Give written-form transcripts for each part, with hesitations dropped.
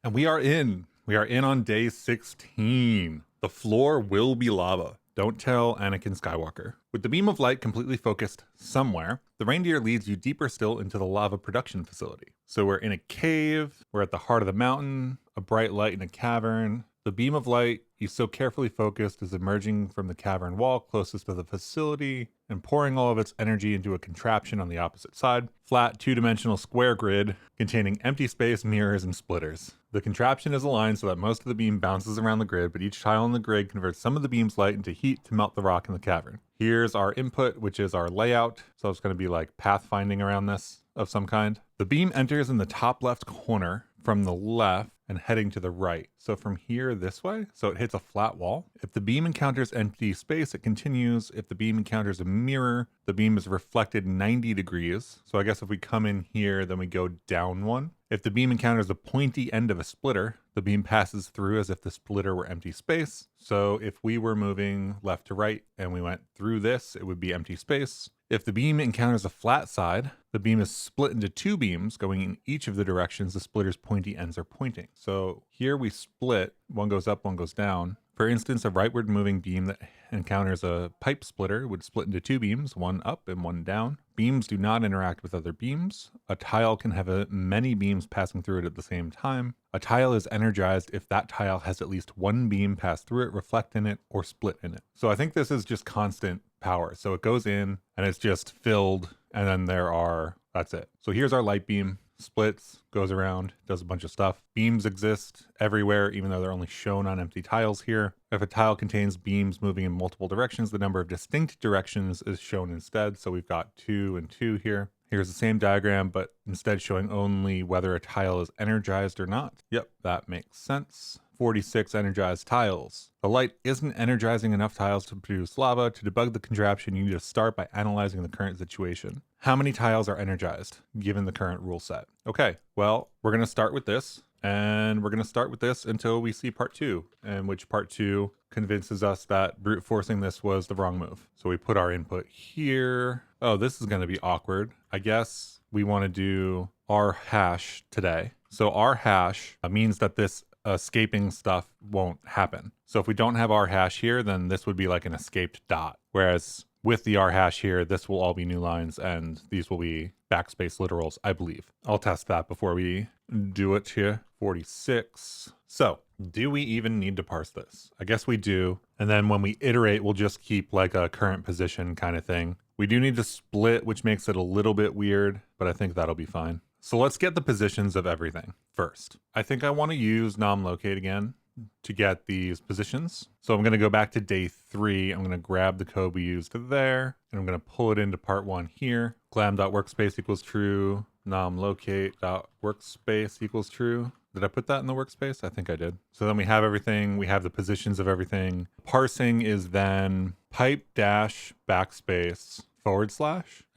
And we are in. We are in on day 16. The floor will be lava. Don't tell Anakin Skywalker. With the beam of light completely focused somewhere, the reindeer leads you deeper still into the lava production facility. So we're in a cave, we're at the heart of the mountain, a bright light in a cavern. The beam of light you so carefully focused is emerging from the cavern wall closest to the facility and pouring all of its energy into a contraption on the opposite side. Flat, two-dimensional square grid containing empty space, mirrors, and splitters. The contraption is aligned so that most of the beam bounces around the grid, but each tile in the grid converts some of the beam's light into heat to melt the rock in the cavern. Here's our input, which is our layout. So it's going to be like pathfinding around this of some kind. The beam enters in the top left corner from the left and heading to the right. So from here this way, so it hits a flat wall. If the beam encounters empty space, it continues. If the beam encounters a mirror, the beam is reflected 90 degrees. So I guess if we come in here, then we go down one. If the beam encounters the pointy end of a splitter, the beam passes through as if the splitter were empty space. So if we were moving left to right and we went through this, it would be empty space. If the beam encounters a flat side, the beam is split into two beams going in each of the directions the splitter's pointy ends are pointing. So here we split, one goes up, one goes down. For instance, a rightward moving beam that encounters a pipe splitter would split into two beams, one up and one down. Beams do not interact with other beams. A tile can have many beams passing through it at the same time. A tile is energized if that tile has at least one beam pass through it, reflect in it, or split in it. So I think this is just constant power. So it goes in and it's just filled, and then that's it. So here's our light beam. Splits, goes around, does a bunch of stuff. Beams exist everywhere, even though they're only shown on empty tiles here. If a tile contains beams moving in multiple directions, the number of distinct directions is shown instead. So we've got 2 and 2 here. Here's the same diagram, but instead showing only whether a tile is energized or not. Yep, that makes sense. 46 energized tiles. The light isn't energizing enough tiles to produce lava. To debug the contraption, you need to start by analyzing the current situation. How many tiles are energized given the current rule set? Okay, well, we're going to start with this, and we're going to start with this until we see part 2, in which part 2 convinces us that brute forcing this was the wrong move. So we put our input here. Oh, this is going to be awkward. I guess we want to do our hash today. So our hash means that this escaping stuff won't happen. So if we don't have our hash here, then this would be like an escaped dot. Whereas with the R hash here, this will all be new lines and these will be backspace literals, I believe. I'll test that before we do it here. 46. So do we even need to parse this? I guess we do. And then when we iterate, we'll just keep like a current position kind of thing. We do need to split, which makes it a little bit weird, but I think that'll be fine. So let's get the positions of everything first. I think I want to use nom-locate again to get these positions. So I'm going to go back to day 3. I'm going to grab the code we used there, and I'm going to pull it into part 1 here. Glam.workspace equals true. Nom-locate.workspace equals true. Did I put that in the workspace? I think I did. So then we have everything. We have the positions of everything. Parsing is then pipe dash backspace /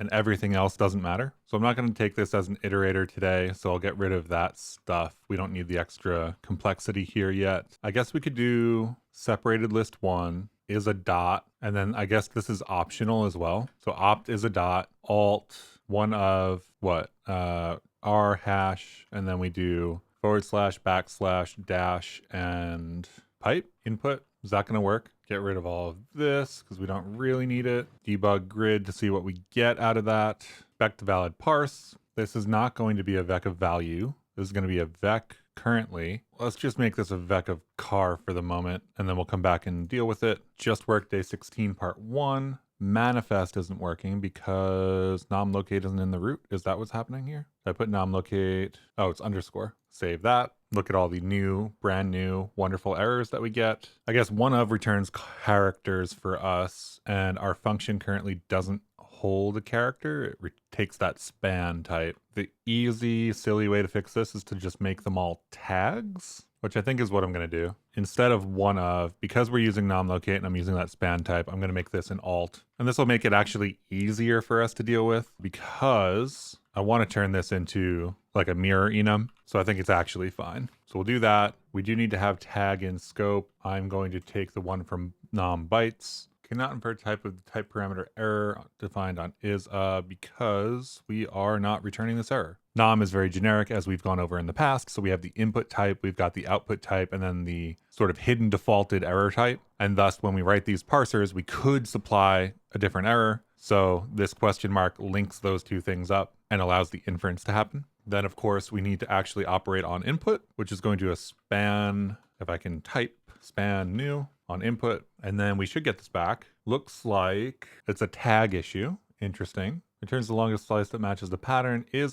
and everything else doesn't matter. So I'm not going to take this as an iterator today, so I'll get rid of that stuff. We don't need the extra complexity here yet. I guess we could do separated list 1 is a dot, and then I guess this is optional as well. So opt is a dot, alt one of what? R hash, and then we do / / dash and pipe input. Is that going to work? Get rid of all of this because we don't really need it. Debug grid to see what we get out of that. Spec to valid parse. This is not going to be a vec of value. This is going to be a vec currently. Let's just make this a vec of car for the moment, and then we'll come back and deal with it. Just work day 16 part 1. Manifest isn't working because nom-locate isn't in the root. Is that what's happening here? I put nom-locate. Oh, it's underscore. Save that. Look at all the new, brand new, wonderful errors that we get. I guess one of returns characters for us, and our function currently doesn't hold a character. It takes that span type. The easy, silly way to fix this is to just make them all tags, which I think is what I'm going to do. Instead of one of, because we're using nom-locate and I'm using that span type, I'm going to make this an alt. And this will make it actually easier for us to deal with because I want to turn this into like a mirror enum. So I think it's actually fine. So we'll do that. We do need to have tag in scope. I'm going to take the one from nom bytes, Cannot infer type of the type parameter error defined on is because we are not returning this error. Nom is very generic, as we've gone over in the past. So we have the input type, we've got the output type, and then the sort of hidden defaulted error type. And thus, when we write these parsers, we could supply a different error. So this question mark links those two things up and allows the inference to happen. Then, of course, we need to actually operate on input, which is going to a span, if I can type, span new on input, and then we should get this back. Looks like it's a tag issue. Interesting. Returns the longest slice that matches the pattern is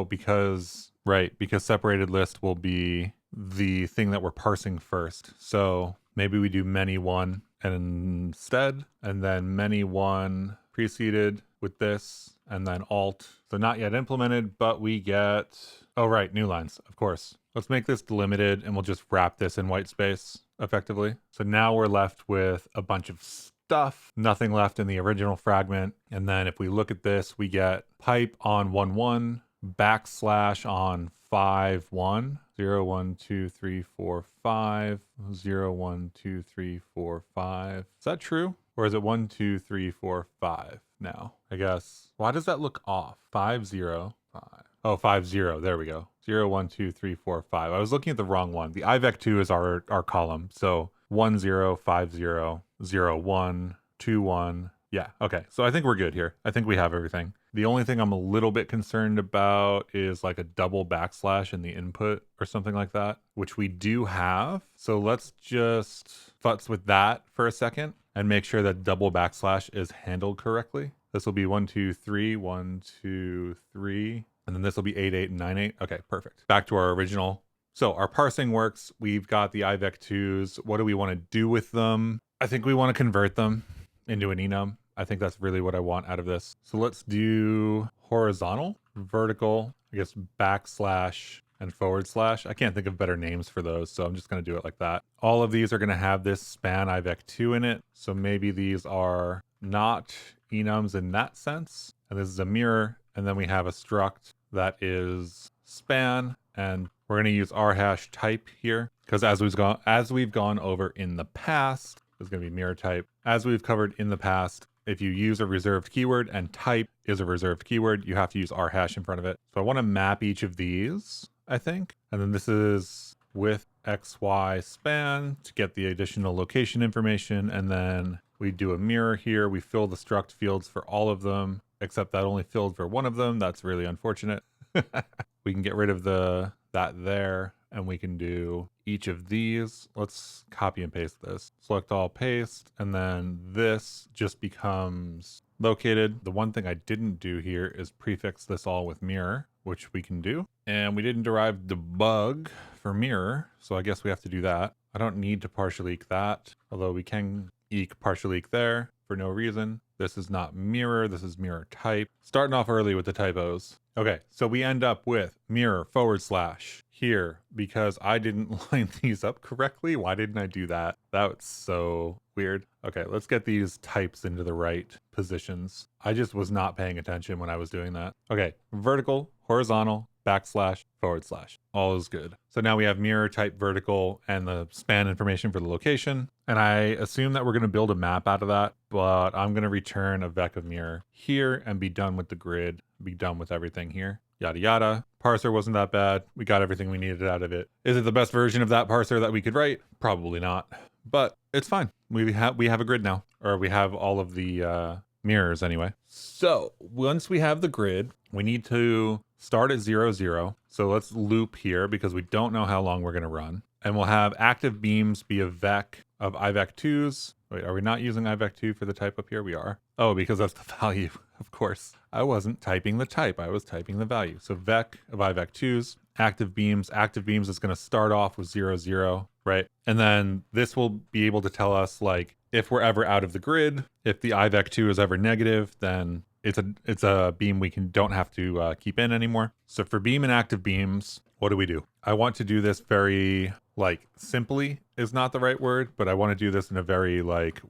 because separated list will be the thing that we're parsing first. So maybe we do many one instead, and then many one preceded with this, and then alt. So not yet implemented, but we get, new lines, of course. Let's make this delimited and we'll just wrap this in white space effectively. So now we're left with a bunch of stuff, nothing left in the original fragment. And then if we look at this, we get pipe on 1-1, backslash on 5-1, 0, 1, 2, 3, 4, 5, 0, 1, 2, 3, 4, 5. Is that true? Or is it 1, 2, 3, 4, 5 now? I guess. Why does that look off? 5, 0, 5. Oh, 5, 0. There we go. 0, 1, 2, 3, 4, 5. I was looking at the wrong one. The IVEC2 is our column. So 1, 0, 5, 0, 0, 1, 2, 1. Yeah, okay. So I think we're good here. I think we have everything. The only thing I'm a little bit concerned about is like a double backslash in the input or something like that, which we do have. So let's just futz with that for a second and make sure that double backslash is handled correctly. This will be 1, 2, 3, 1, 2, 3. And then this will be 8, 8, and 9, 8. Okay, perfect. Back to our original. So our parsing works. We've got the IVEC2s. What do we want to do with them? I think we want to convert them into an enum. I think that's really what I want out of this. So let's do horizontal, vertical, I guess backslash and forward slash. I can't think of better names for those, so I'm just going to do it like that. All of these are going to have this span IVEC2 in it. So maybe these are not enums in that sense. And this is a mirror. And then we have a struct that is span, and we're going to use rHash_type here because as we've gone over in the past, there's going to be MirrorType. As we've covered in the past, if you use a reserved keyword and type is a reserved keyword, you have to use rHash in front of it. So I want to map each of these, I think. And then this is with XY span to get the additional location information. And then we do a mirror here. We fill the struct fields for all of them, except that only filled for one of them. That's really unfortunate. We can get rid of that there, and we can do each of these. Let's copy and paste this. Select all, paste, and then this just becomes located. The one thing I didn't do here is prefix this all with mirror, which we can do. And we didn't derive debug for mirror, so I guess we have to do that. I don't need to partial eek that, although we can eek partial eek there for no reason. This is not mirror, this is MirrorType. Starting off early with the typos. Okay, so we end up with mirror / here because I didn't line these up correctly. Why didn't I do that? That's so weird. Okay, let's get these types into the right positions. I just was not paying attention when I was doing that. Okay, vertical, horizontal, // all is good. So now we have MirrorType vertical and the span information for the location. And I assume that we're going to build a map out of that, but I'm going to return a vec of mirror here and be done with the grid, be done with everything here, yada, yada. Parser wasn't that bad. We got everything we needed out of it. Is it the best version of that parser that we could write? Probably not, but it's fine. We have a grid now, or we have all of the mirrors anyway. So once we have the grid, we need to start at 0, 0. So let's loop here because we don't know how long we're going to run. And we'll have active beams be a vec of IVEC2s. Wait, are we not using IVEC2 for the type up here? We are. Oh, because that's the value, of course. I wasn't typing the type, I was typing the value. So vec of IVEC2s, active beams is going to start off with 0, 0, right? And then this will be able to tell us like if we're ever out of the grid, if the IVEC2 is ever negative, then it's a beam we don't have to keep in anymore. So for beam and active beams, what do? I want to do this very simply is not the right word, but I want to do this in a very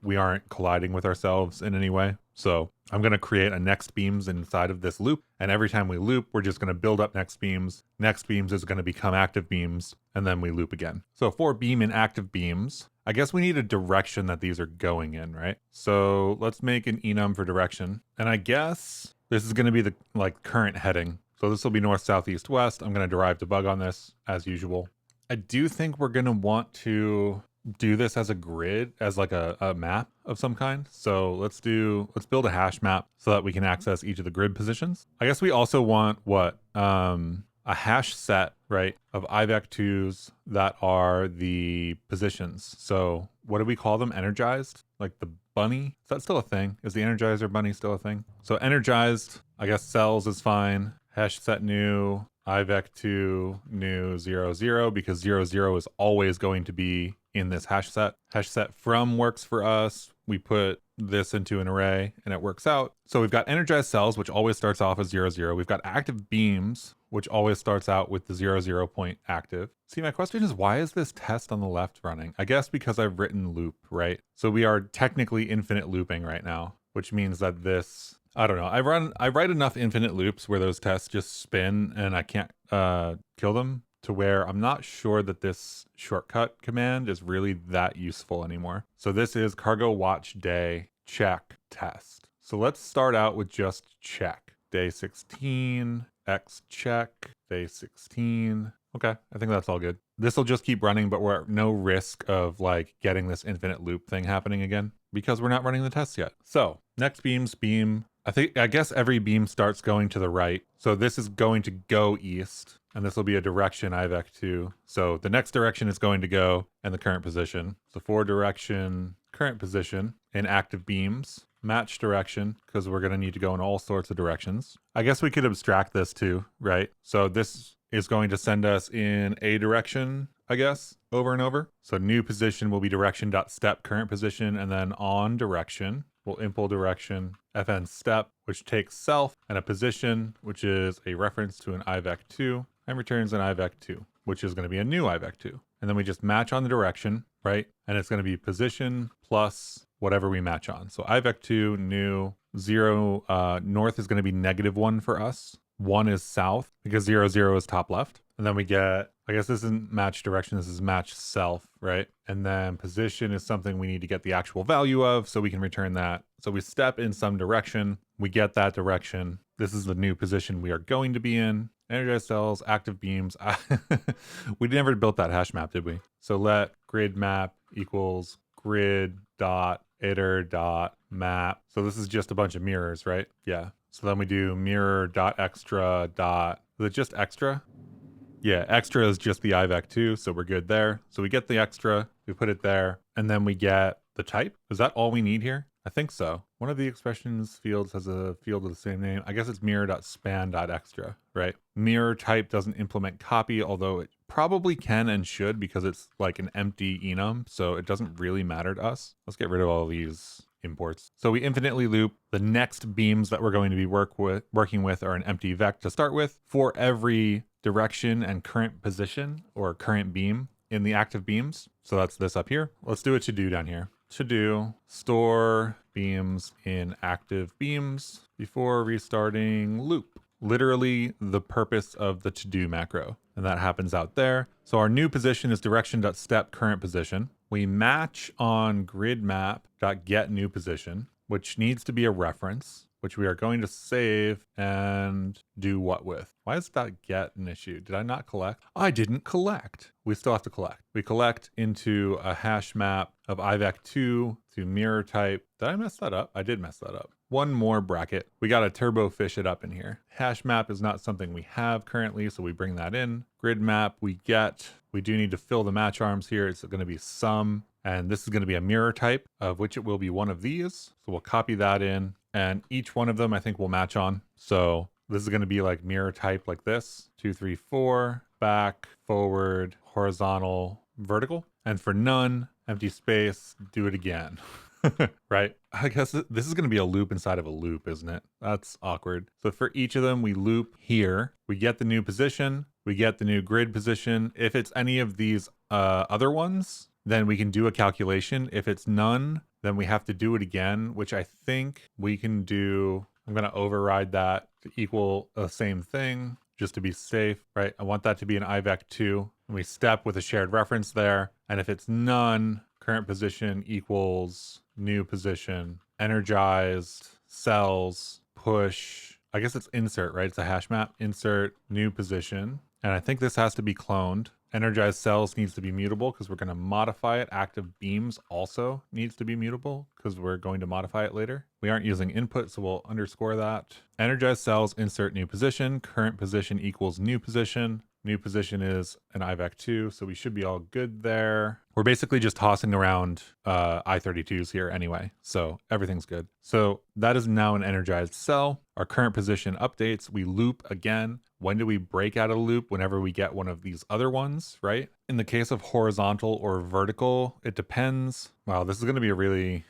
we aren't colliding with ourselves in any way. So I'm going to create a next beams inside of this loop. And every time we loop, we're just going to build up next beams. Next beams is going to become active beams. And then we loop again. So for beam and active beams, I guess we need a direction that these are going in, right? So let's make an enum for direction. And I guess this is going to be the current heading. So this will be north, south, east, west. I'm going to derive debug on this as usual. I do think we're going to want to do this as a grid, as like a map of some kind. So let's build a hash map so that we can access each of the grid positions. I guess we also want what? A hash set, right, of ivec2s that are the positions. So what do we call them? Energized? Like the bunny? Is that still a thing? Is the energizer bunny still a thing? So energized, I guess cells is fine. Hash set new, ivec2 new 0, 0, because 0, 0 is always going to be in this hash set. Hash set from works for us. We put this into an array and it works out. So we've got energized cells, which always starts off as 0, 0. We've got active beams, which always starts out with the 0, 0 point active. See, my question is, why is this test on the left running? I guess because I've written loop, right? So we are technically infinite looping right now, which means that this, I don't know. I write enough infinite loops where those tests just spin and I can't kill them, to where I'm not sure that this shortcut command is really that useful anymore. So this is cargo watch day check test. So let's start out with just check. Day 16, X check, day 16. Okay, I think that's all good. This will just keep running, but we're at no risk of like getting this infinite loop thing happening again because we're not running the tests yet. So next beams, beam. I guess every beam starts going to the right. So this is going to go east, and this will be a direction ivec2. So the next direction is going to go and the current position. So for direction, current position in active beams, match direction, because we're going to need to go in all sorts of directions. I guess we could abstract this too, right? So this is going to send us in a direction, I guess, over and over. So new position will be direction.step current position, and then on direction, we'll impl direction fn step, which takes self and a position, which is a reference to an ivec2, and returns an ivec2, which is going to be a new ivec2. And then we just match on the direction, right? And it's going to be position plus whatever we match on. So ivec2 new 0, north is going to be -1 for us. 1 is south because 0, 0 is top left. And then we get, I guess this isn't match direction, this is match self, right? And then position is something we need to get the actual value of, so we can return that. So we step in some direction, we get that direction. This is the new position we are going to be in. Energized cells, active beams. We never built that hash map, did we? So let grid map equals grid dot iter dot map. So this is just a bunch of mirrors, right? Yeah. So then we do mirror dot extra dot, is it just extra? Yeah, extra is just the ivec2, so we're good there. So we get the extra, we put it there, and then we get the type. Is that all we need here? I think so. One of the expressions fields has a field with the same name. I guess it's mirror.span.extra, right? MirrorType doesn't implement copy, although it probably can and should because it's like an empty enum, so it doesn't really matter to us. Let's get rid of all these imports. So we infinitely loop. The next beams that we're going to be working with are an empty vec to start with. For every direction and current position or current beam in the active beams. So that's this up here. Let's do a to-do down here. To-do, store beams in active beams before restarting loop. Literally the purpose of the to-do macro. And that happens out there. So our new position is direction.step current position. We match on grid map.get new position, which needs to be a reference, which we are going to save and do what with? Why is that get an issue? Did I not collect? I didn't collect. We still have to collect. We collect into a hash map of ivec2 to MirrorType. Did I mess that up? I did mess that up. One more bracket. We got to turbo fish it up in here. Hash map is not something we have currently, so we bring that in. Grid map we get. We do need to fill the match arms here. It's going to be sum, and this is going to be a MirrorType, of which it will be one of these. So we'll copy that in, and each one of them I think will match on. So this is going to be like MirrorType like this. 2, 3, 4, back, forward, horizontal, vertical. And for none, empty space, do it again. Right? I guess this is going to be a loop inside of a loop, isn't it? That's awkward. So for each of them, we loop here. We get the new position. We get the new grid position. If it's any of these other ones, then we can do a calculation. If it's none, then we have to do it again, which I think we can do. I'm going to override that to equal the same thing just to be safe, right? I want that to be an IVEC2. And we step with a shared reference there. And if it's none, current position equals new position, energized cells, push. I guess it's insert, right? It's a hash map, insert new position. And I think this has to be cloned. Energized cells needs to be mutable because we're going to modify it. Active beams also needs to be mutable because we're going to modify it later. We aren't using input, so we'll underscore that. Energized cells, insert new position. Current position equals new position. New position is an IVEC2, so we should be all good there. We're basically just tossing around I32s here anyway, so everything's good. So that is now an energized cell. Our current position updates. We loop again. When do we break out of loop? Whenever we get one of these other ones, right? In the case of horizontal or vertical, it depends. Wow, this is going to be a really,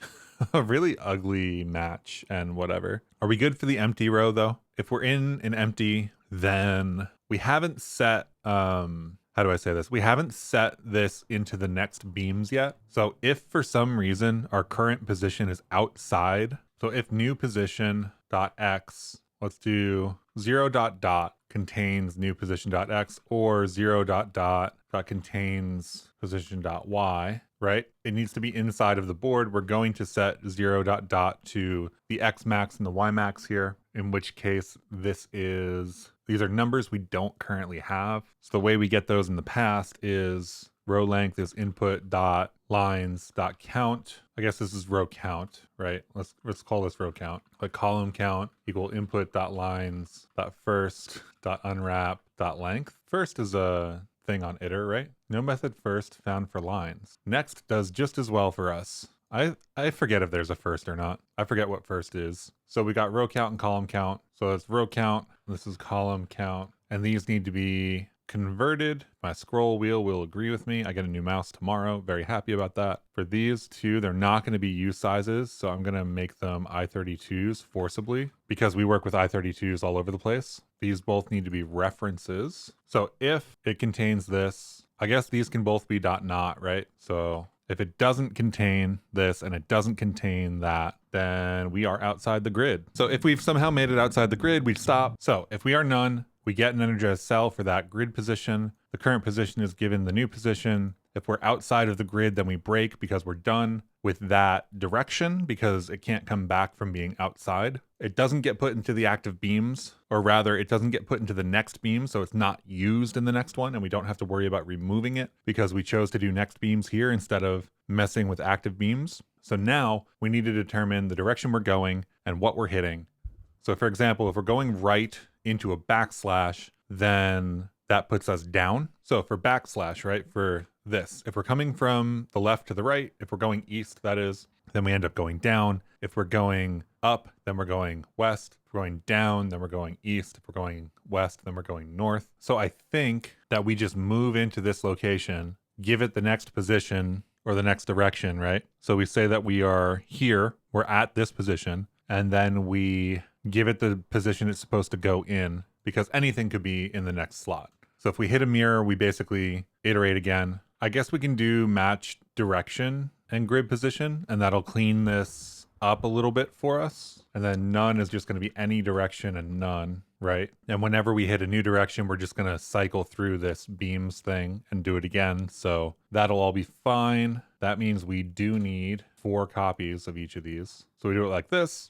a really ugly match and whatever. Are we good for the empty row though? If we're in an empty, then we haven't set, how do I say this? We haven't set this into the next beams yet. So if for some reason our current position is outside, so if new position dot x, let's do 0 dot dot contains new position dot x, or 0 dot dot contains position dot y, right? It needs to be inside of the board. We're going to set 0 dot dot to the x max and the y max here, in which case these are numbers we don't currently have. So the way we get those in the past is row length is input dot lines dot count. I guess this is row count, right? Let's call this row count. Like column count equal input dot lines dot first dot unwrap dot length. First is a thing on iter, right? No method first found for lines. Next does just as well for us. I forget if there's a first or not. I forget what first is. So we got row count and column count. So it's row count. This is column count. And these need to be converted. My scroll wheel will agree with me. I get a new mouse tomorrow. Very happy about that. For these two, they're not going to be U sizes. So I'm going to make them I32s forcibly because we work with I32s all over the place. These both need to be references. So if it contains this, I guess these can both be dot not, right? So if it doesn't contain this and it doesn't contain that, then we are outside the grid. So if we've somehow made it outside the grid, we stop. So if we are none, we get an energized cell for that grid position. The current position is given the new position. If we're outside of the grid, then we break because we're done with that direction because it can't come back from being outside. It doesn't get put into the active beams, or rather it doesn't get put into the next beam, so it's not used in the next one, and we don't have to worry about removing it because we chose to do next beams here instead of messing with active beams. So now we need to determine the direction we're going and what we're hitting. So for example, if we're going right into a backslash, then that puts us down. So for backslash, right, for this, if we're coming from the left to the right, if we're going east, that is, then we end up going down. If we're going up, then we're going west. If we're going down, then we're going east. If we're going west, then we're going north. So I think that we just move into this location, give it the next position or the next direction, right? So we say that we are here, we're at this position, and then we give it the position it's supposed to go in because anything could be in the next slot. So if we hit a mirror, we basically iterate again. I guess we can do match direction and grid position, and that'll clean this up a little bit for us. And then none is just going to be any direction and none, right? And whenever we hit a new direction, we're just going to cycle through this beams thing and do it again. So that'll all be fine. That means we do need 4 copies of each of these. So we do it like this,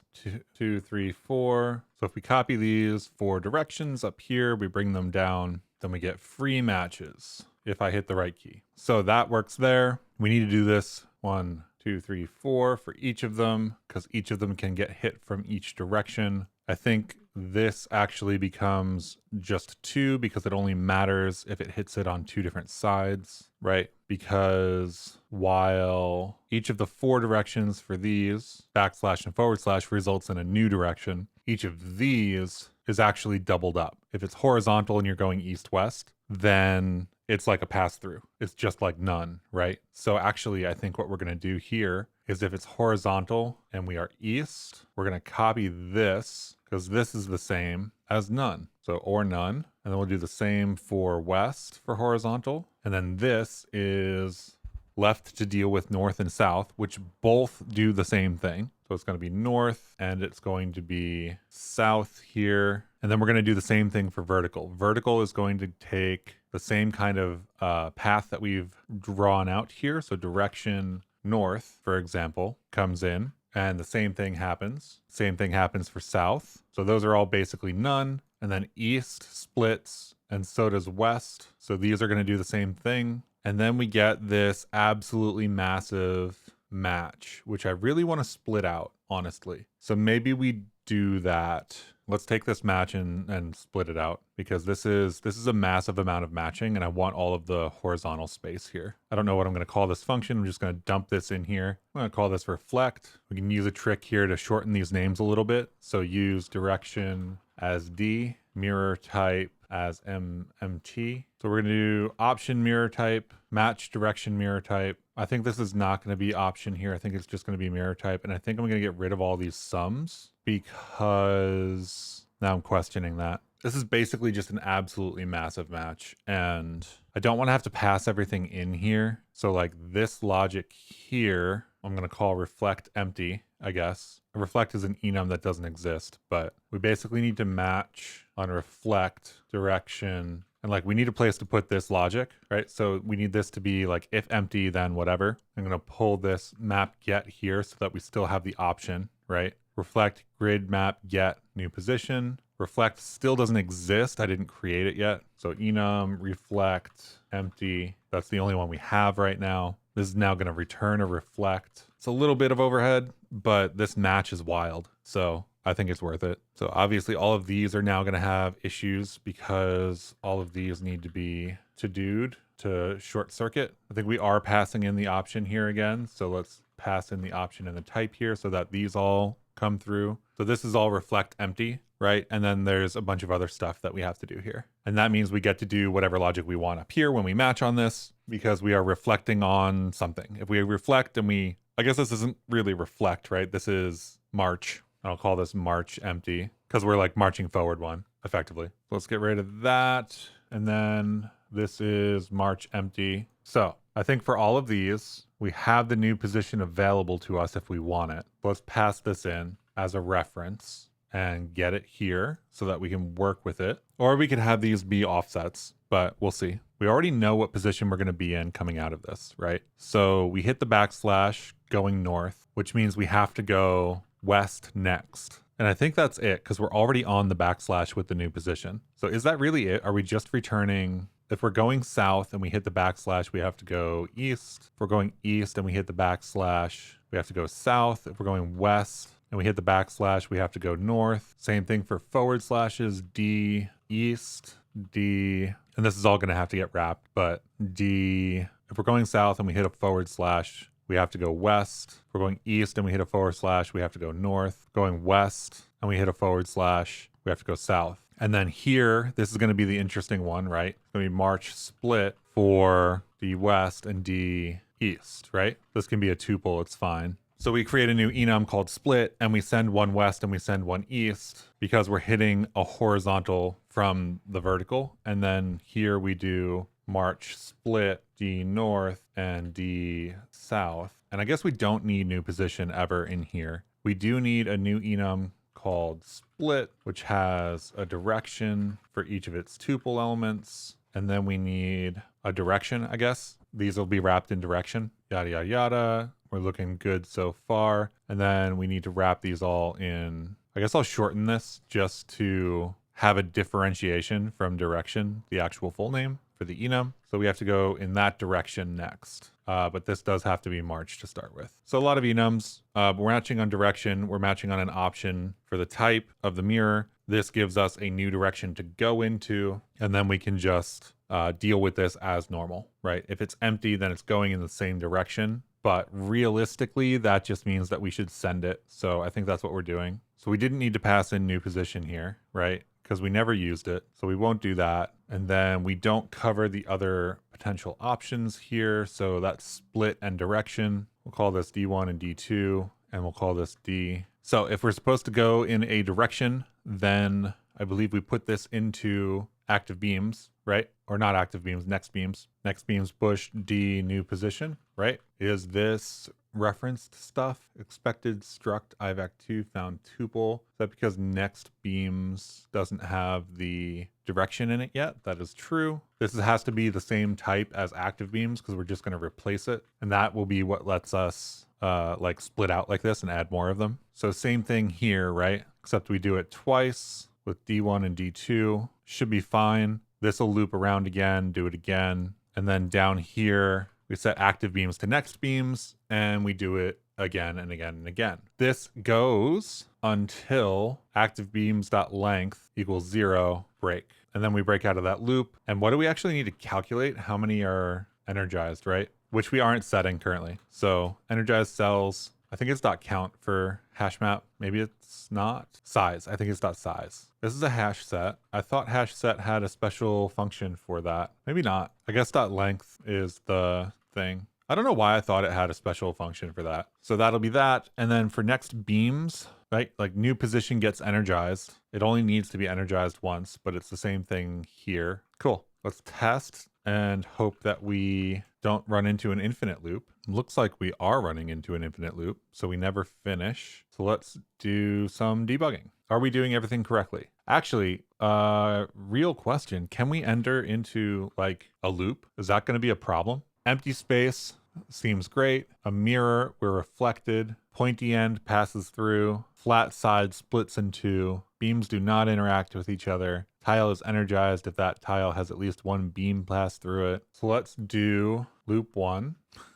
2, 3, 4. So if we copy these 4 directions up here, we bring them down, then we get free matches if I hit the right key. So that works there. We need to do this 1, 2, 3, 4 for each of them because each of them can get hit from each direction. I think this actually becomes just 2 because it only matters if it hits it on 2 different sides, right? Because while each of the 4 directions for these, backslash and forward slash, results in a new direction, each of these is actually doubled up. If it's horizontal and you're going east-west, then it's like a pass-through. It's just like none, right? So actually, I think what we're going to do here is if it's horizontal and we are east, we're going to copy this because this is the same as none. So or none. And then we'll do the same for west for horizontal. And then this is left to deal with north and south, which both do the same thing. So it's going to be north and it's going to be south here. And then we're going to do the same thing for vertical. Vertical is going to take the same kind of path that we've drawn out here. So direction north, for example, comes in and the same thing happens. Same thing happens for south. So those are all basically none. And then east splits and so does west. So these are going to do the same thing. And then we get this absolutely massive match, which I really want to split out, honestly. So maybe we do that. Let's take this match and split it out, because this is a massive amount of matching and I want all of the horizontal space here. I don't know what I'm going to call this function. I'm just going to dump this in here. I'm going to call this reflect. We can use a trick here to shorten these names a little bit. So use direction as D, MirrorType as MT. So we're going to do option MirrorType, match direction MirrorType. I think this is not going to be option here. I think it's just going to be MirrorType. And I think I'm going to get rid of all these sums because now I'm questioning that. This is basically just an absolutely massive match. And I don't want to have to pass everything in here. So like this logic here, I'm going to call reflect empty, I guess. Reflect is an enum that doesn't exist, but we basically need to match on reflect direction. And like we need a place to put this logic, right? So we need this to be like if empty, then whatever. I'm going to pull this map get here so that we still have the option, right? Reflect grid map get new position. Reflect still doesn't exist. I didn't create it yet. So enum reflect empty. That's the only one we have right now. This is now going to return a reflect. It's a little bit of overhead, but this match is wild. So I think it's worth it. So obviously all of these are now going to have issues because all of these need to be to-do'd to short circuit. I think we are passing in the option here again. So let's pass in the option and the type here so that these all come through. So this is all reflect empty, right? And then there's a bunch of other stuff that we have to do here. And that means we get to do whatever logic we want up here when we match on this, because we are reflecting on something. If we reflect and I guess this isn't really reflect, right? This is march. I'll call this march empty because we're like marching forward one effectively. So let's get rid of that. And then this is march empty. So I think for all of these, we have the new position available to us if we want it. Let's pass this in as a reference and get it here so that we can work with it. Or we could have these be offsets, but we'll see. We already know what position we're going to be in coming out of this, right? So we hit the backslash going north, which means we have to go west next. And I think that's it because we're already on the backslash with the new position. So is that really it? Are we just returning? If we're going south and we hit the backslash, we have to go east. If we're going east and we hit the backslash, we have to go south. If we're going west and we hit the backslash, we have to go north. Same thing for forward slashes, D, east, D, and this is all going to have to get wrapped, but D, if we're going south and we hit a forward slash, we have to go west. If we're going east and we hit a forward slash, we have to go north. Going west and we hit a forward slash, we have to go south. And then here, this is going to be the interesting one, right? It's going to be march split for D west and D east, right? This can be a tuple, it's fine. So we create a new enum called split and we send one west and we send one east because we're hitting a horizontal from the vertical. And then here we do march split D north and D south. And I guess we don't need new position ever in here. We do need a new enum called split, which has a direction for each of its tuple elements. And then we need a direction, I guess. These will be wrapped in direction, yada, yada, yada. We're looking good so far. And then we need to wrap these all in. I guess I'll shorten this just to have a differentiation from direction, the actual full name for the enum. So we have to go in that direction next. But this does have to be march to start with. So a lot of enums, we're matching on direction. We're matching on an option for the type of the mirror. This gives us a new direction to go into, and then we can just deal with this as normal, right? If it's empty, then it's going in the same direction. But realistically, that just means that we should send it. So I think that's what we're doing. So we didn't need to pass in new position here, right? Because we never used it. So we won't do that. And then we don't cover the other potential options here. So that's split and direction. We'll call this D1 and D2, and we'll call this D. So if we're supposed to go in a direction, then I believe we put this into active beams, right? Or not active beams, next beams. Next beams push D new position, right? Is this referenced stuff? Expected struct IVAC2 found tuple. Is that because next beams doesn't have the direction in it yet? That is true. This has to be the same type as active beams because we're just going to replace it. And that will be what lets us like split out like this and add more of them. So same thing here, right? Except we do it twice with D1 and D2. Should be fine. This will loop around again, do it again. And then down here, we set active beams to next beams, and we do it again and again and again. This goes until active beams.length equals 0, break. And then we break out of that loop. And what do we actually need to calculate? How many are energized, right? Which we aren't setting currently. So energized cells, I think it's .count for hash map. Maybe it's not. Size, I think it's .size. This is a hash set. I thought hash set had a special function for that. Maybe not. I guess .length is the thing. I don't know why I thought it had a special function for that. So that'll be that. And then for next beams, right? Like new position gets energized. It only needs to be energized once, but it's the same thing here. Cool. Let's test and hope that we don't run into an infinite loop. Looks like we are running into an infinite loop, so we never finish. So let's do some debugging. Are we doing everything correctly? Actually, real question, can we enter into like a loop? Is that going to be a problem? Empty space seems great. A mirror, we're reflected. Pointy end passes through. Flat side splits in two. Beams do not interact with each other. Tile is energized if that tile has at least one beam pass through it. So let's do loop 1,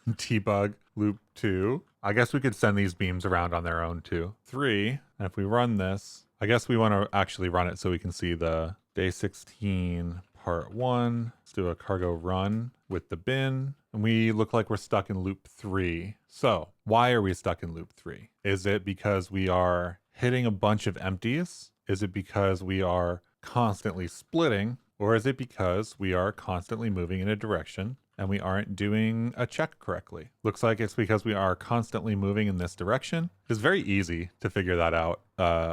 debug loop 2. I guess we could send these beams around on their own too. 3, and if we run this, I guess we want to actually run it so we can see the day 16 part 1. Let's do a cargo run with the bin. And we look like we're stuck in loop 3. So why are we stuck in loop 3? Is it because we are hitting a bunch of empties? Is it because we are constantly splitting? Or is it because we are constantly moving in a direction and we aren't doing a check correctly? Looks like it's because we are constantly moving in this direction. It's very easy to figure that out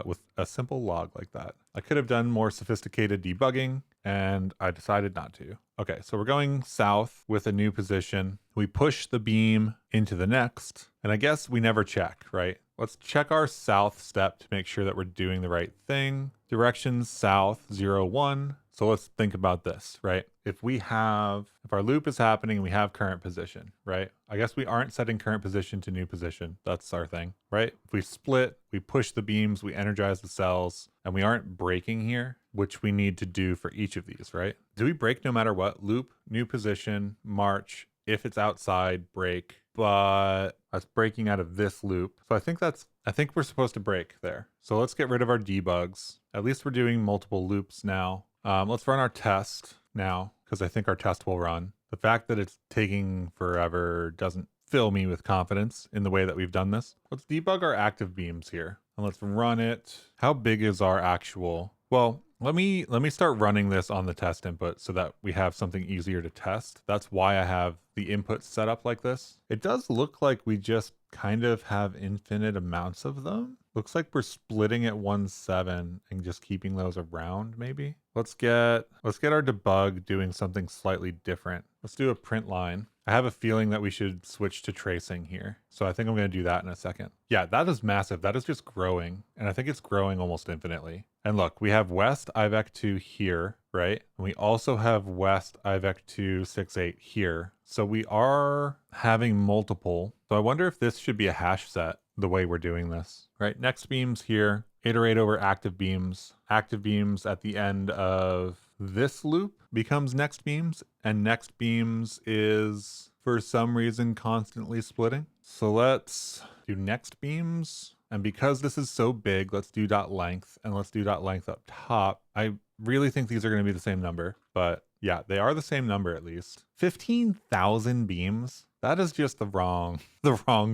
with a simple log like that. I could have done more sophisticated debugging and I decided not to. Okay, so we're going south with a new position. We push the beam into the next, and I guess we never check, right? Let's check our south step to make sure that we're doing the right thing. Direction south 0, 1. So let's think about this, right? If our loop is happening, we have current position, right? I guess we aren't setting current position to new position. That's our thing, right? If we split, we push the beams, we energize the cells, and we aren't breaking here, which we need to do for each of these, right? Do we break no matter what? Loop, new position, march. If it's outside, break. But that's breaking out of this loop. So I think we're supposed to break there. So let's get rid of our debugs. At least we're doing multiple loops now. Let's run our test now, because I think our test will run. The fact that it's taking forever doesn't fill me with confidence in the way that we've done this. Let's debug our active beams here, and let's run it. How big is our actual? Well, let me start running this on the test input so that we have something easier to test. That's why I have the input set up like this. It does look like we just kind of have infinite amounts of them. Looks like we're splitting at 1.7 and just keeping those around maybe. Let's get our debug doing something slightly different. Let's do a print line. I have a feeling that we should switch to tracing here. So I think I'm going to do that in a second. Yeah, that is massive. That is just growing. And I think it's growing almost infinitely. And look, we have west IVEC2 here, right? And we also have west IVEC2 6.8 here. So we are having multiple. So I wonder if this should be a hash set the way we're doing this, right? Next beams here, iterate over active beams. Active beams at the end of this loop becomes next beams, and next beams is for some reason constantly splitting. So let's do next beams. And because this is so big, let's do .length, and let's do .length up top. I really think these are going to be the same number, but yeah, they are the same number at least. 15,000 beams. That is just the wrong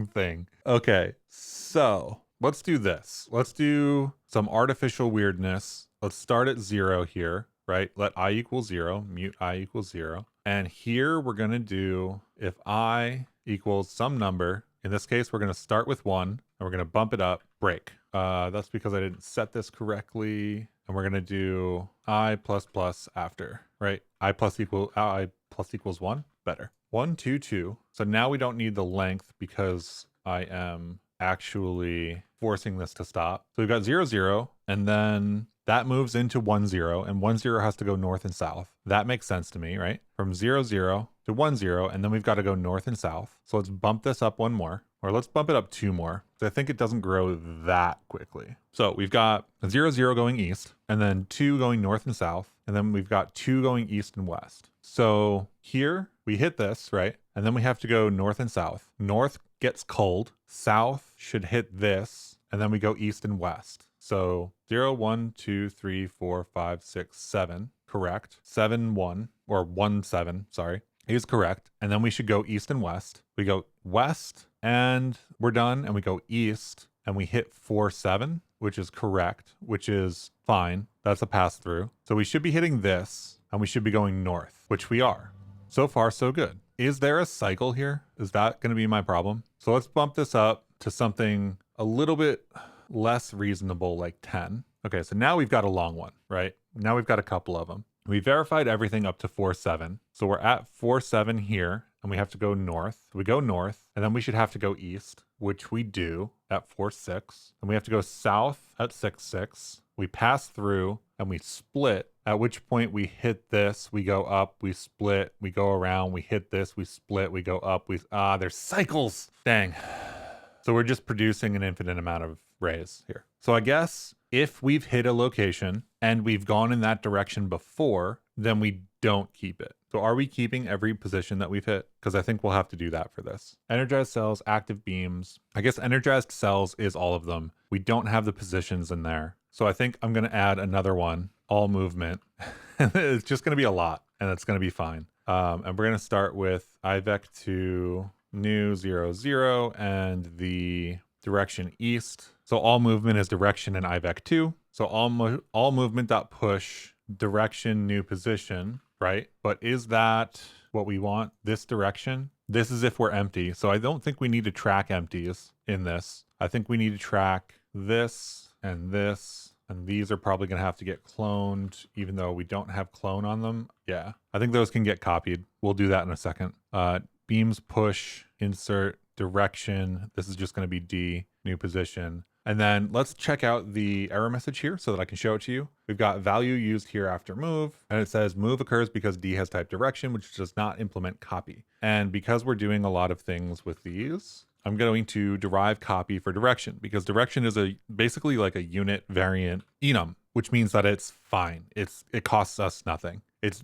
thing. Okay, so let's do this. Let's do some artificial weirdness. Let's start at 0 here, right? Let I equal 0, mute I equals 0. And here we're going to do if I equals some number. In this case, we're going to start with 1 and we're going to bump it up, break. That's because I didn't set this correctly. and we're going to do I plus plus after, right? I plus equals 1, better. 1, 2, 2. So now we don't need the length because I am actually forcing this to stop. So we've got 0, 0, and then that moves into 1, 0, and 1, 0 has to go north and south. That makes sense to me, right? From 0, 0 to 1, 0, and then we've got to go north and south. So let's bump this up one more, or let's bump it up 2 more. So I think it doesn't grow that quickly. So we've got 0, 0 going east, and then 2 going north and south, and then we've got 2 going east and west. So here we hit this, right? And then we have to go north and south. North gets culled, south should hit this, and then we go east and west. So 0, 1, 2, 3, 4, 5, 6, 7, correct. 7, 1, or 1, 7, sorry, is correct. And then we should go east and west. We go west and we're done, and we go east and we hit 4, 7, which is correct, which is fine. That's a pass through. So we should be hitting this and we should be going north, which we are. So far, so good. Is there a cycle here? Is that going to be my problem? So let's bump this up to something a little bit less reasonable, like 10. Okay, so now we've got a long one, right? Now we've got a couple of them. We verified everything up to 4, 7. So we're at 4, 7 here, and we have to go north. We go north, and then we should have to go east, which we do at 4, 6. And we have to go south at 6, 6. We pass through and we split, at which point we hit this, we go up, we split, we go around, we hit this, we split, we go up, there's cycles. Dang. So we're just producing an infinite amount of rays here. So I guess if we've hit a location and we've gone in that direction before, then we don't keep it. So are we keeping every position that we've hit? Because I think we'll have to do that for this. Energized cells, active beams. I guess energized cells is all of them. We don't have the positions in there. So I think I'm going to add another one, all movement. It's just going to be a lot, and it's going to be fine. And we're going to start with IVEC2 new 0, 0, and the direction east. So all movement is direction in IVEC2. So all movement dot push direction new position, right? But is that what we want? This direction? This is if we're empty. So I don't think we need to track empties in this. I think we need to track this and this. And these are probably going to have to get cloned, even though we don't have clone on them. Yeah, I think those can get copied. We'll do that in a second. Beams push, insert, direction. This is just going to be D, new position. And then let's check out the error message here so that I can show it to you. We've got value used here after move, and it says move occurs because D has type direction, which does not implement copy. And because we're doing a lot of things with these, I'm going to derive copy for direction, because direction is basically like a unit variant enum, which means that it's fine. It costs us nothing. It's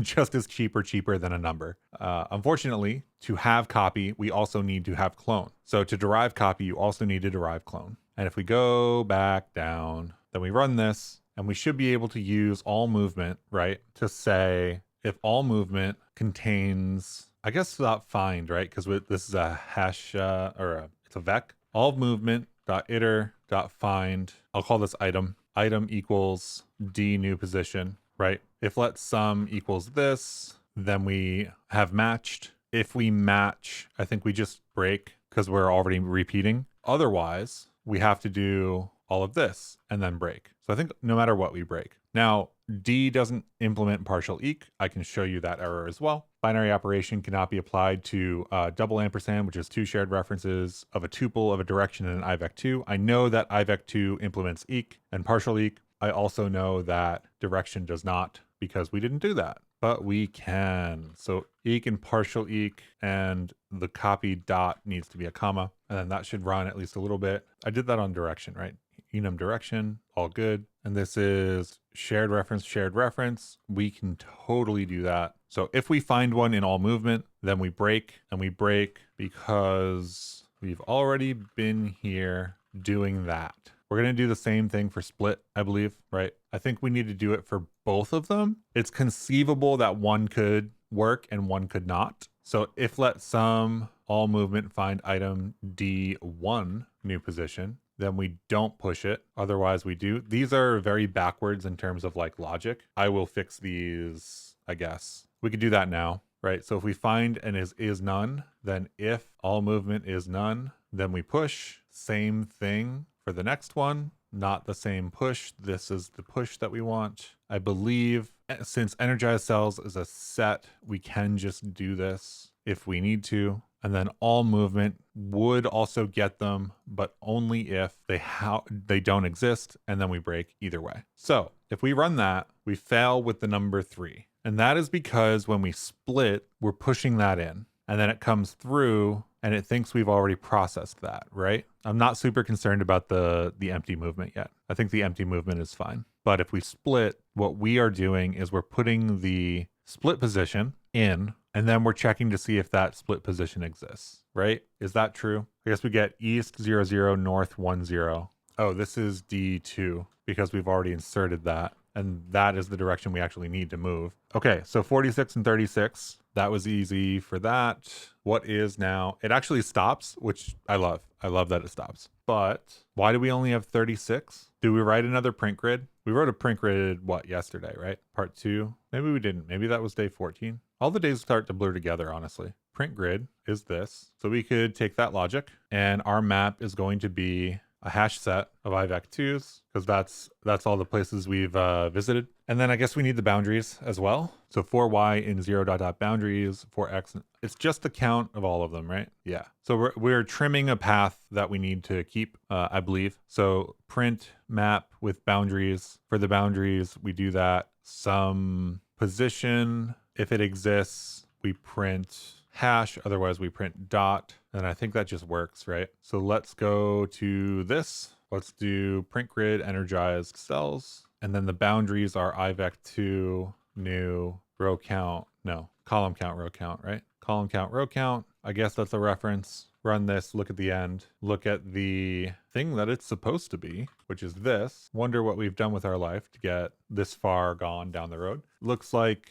just as cheaper than a number. Unfortunately, to have copy, we also need to have clone. So to derive copy, you also need to derive clone. And if we go back down, then we run this, and we should be able to use all movement, right? To say if all movement contains, I guess not find, right? Because this is a hash, it's a vec. All movement dot iter dot find. I'll call this item. Item equals D new position, right? If let sum equals this, then we have matched. If we match, I think we just break because we're already repeating. Otherwise, we have to do all of this and then break. So I think no matter what, we break. Now, D doesn't implement partial eq. I can show you that error as well. Binary operation cannot be applied to double ampersand, which is 2 shared references of a tuple of a direction in an IVEC2. I know that IVEC2 implements eq and partial eq. I also know that direction does not, because we didn't do that, but we can. So eq and partial eq, and the copy dot needs to be a comma, and then that should run at least a little bit. I did that on direction, right? Enum direction, all good. And this is shared reference. We can totally do that. So if we find one in all movement, then we break, and we break because we've already been here doing that. We're going to do the same thing for split, I believe, right? I think we need to do it for both of them. It's conceivable that one could work and one could not. So if let sum all movement find item D1 new position, then we don't push it. Otherwise we do. These are very backwards in terms of like logic. I will fix these, I guess. We could do that now, right? So if we find an is none, then if all movement is none, then we push. Same thing for the next one. not the same push. This is the push that we want. I believe since energized cells is a set, we can just do this if we need to. And then all movement would also get them, but only if they don't exist, and then we break either way. So if we run that, we fail with the number 3. And that is because when we split, we're pushing that in. And then it comes through and it thinks we've already processed that, right? I'm not super concerned about the empty movement yet. I think the empty movement is fine. But if we split, what we are doing is we're putting the split position in, and then we're checking to see if that split position exists, right? Is that true? I guess we get east 0, 0, north 1, 0. Oh, this is D2 because we've already inserted that. And that is the direction we actually need to move. Okay, so 46 and 36. That was easy for that. What is now? It actually stops, which I love. I love that it stops. But why do we only have 36? Do we write another print grid? We wrote a print grid, what, yesterday, right? Part 2? Maybe we didn't. Maybe that was day 14. All the days start to blur together, honestly. Print grid is this. So we could take that logic, and our map is going to be a hash set of IVEC2s, because that's all the places we've visited. And then I guess we need the boundaries as well. So for y in 0 dot dot boundaries, for x, it's just the count of all of them, right? Yeah. So we're trimming a path that we need to keep, I believe. So print map with boundaries. For the boundaries, we do that. Some position, if it exists, we print hash, otherwise we print dot, and I think that just works, right? So let's go to this. Let's do print grid energized cells, and then the boundaries are IVEC2 new row count, no, column count row count, right? Column count row count. I guess that's a reference. Run this, look at the end, look at the thing that it's supposed to be, which is this. Wonder what we've done with our life to get this far gone down the road. Looks like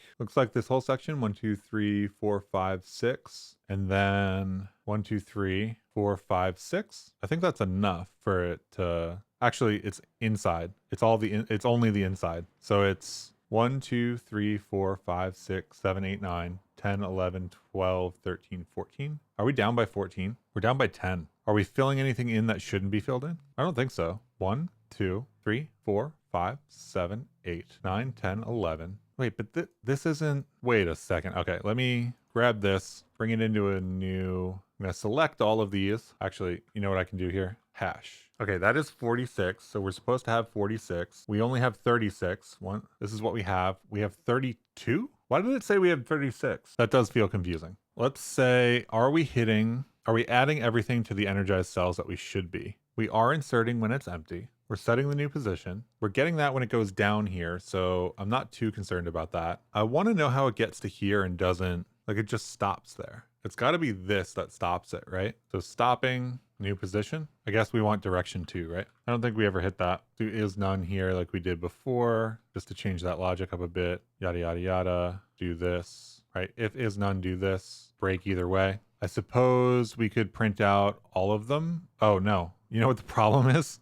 this whole section, 1, 2, 3, 4, 5, 6, and then 1, 2, 3, 4, 5, 6. I think that's enough for it to, actually it's inside. It's only the inside. So it's 1, 2, 3, 4, 5, 6, 7, 8, 9, 10, 11, 12, 13, 14. Are we down by 14? We're down by 10. Are we filling anything in that shouldn't be filled in? I don't think so. 1, 2, 3, 4, 5, 7, 8, 9, 10, 11. Wait, but this isn't... Wait a second. Okay, let me grab this, bring it into a new... I'm going to select all of these. Actually, you know what I can do here? Hash. Okay, that is 46. So we're supposed to have 46. We only have 36. This is what we have. We have 32? Why did it say we have 36? That does feel confusing. Let's say, are we adding everything to the energized cells that we should be? We are inserting when it's empty. We're setting the new position. We're getting that when it goes down here, so I'm not too concerned about that. I want to know how it gets to here and doesn't, like it just stops there. It's got to be this that stops it, right? So stopping, new position. I guess we want direction 2, right? I don't think we ever hit that. Do is none here like we did before, just to change that logic up a bit. Yada, yada, yada. Do this, right? If is none, do this. Break either way. I suppose we could print out all of them. Oh, no. You know what the problem is?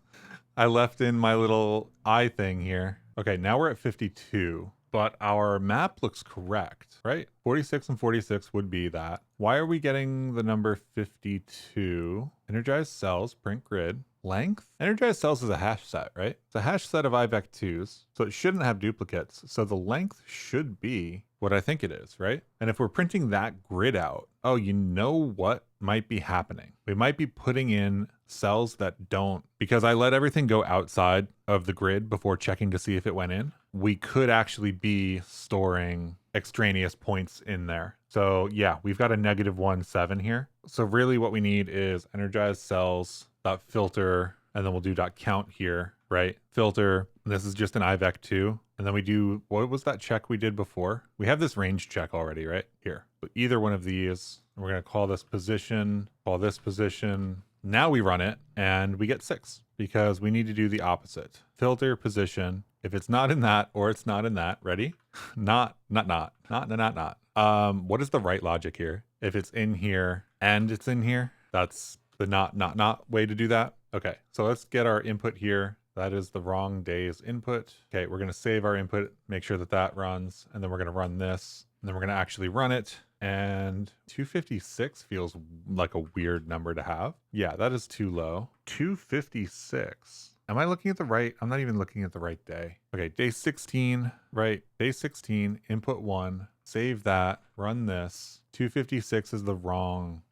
I left in my little I thing here. Okay, now we're at 52. But our map looks correct, right? 46 and 46 would be that. Why are we getting the number 52? Energized cells, print grid, length. Energized cells is a hash set, right? It's a hash set of IVEC2s, so it shouldn't have duplicates. So the length should be what I think it is, right? And if we're printing that grid out, oh, you know what might be happening? We might be putting in cells that don't, because I let everything go outside of the grid before checking to see if it went in. We could actually be storing extraneous points in there. So yeah, we've got a -1, 7 here. So really what we need is energized cells dot filter, and then we'll do dot count here, right? Filter, and this is just an IVEC2. And then we do, what was that check we did before? We have this range check already, right? Here. So either one of these, we're going to call this position, call this position. Now we run it and we get 6 because we need to do the opposite. Filter position. If it's not in that or it's not in that, ready? Not. What is the right logic here? If it's in here and it's in here, that's the not way to do that. Okay, so let's get our input here. That is the wrong day's input. Okay, we're gonna save our input, make sure that that runs, and then we're gonna run this, and then we're gonna actually run it. And 256 feels like a weird number to have. Yeah, that is too low. 256. Am I looking at the right? I'm not even looking at the right day. Okay, day 16, right? Day 16, input 1, save that, run this. 256 is the wrong.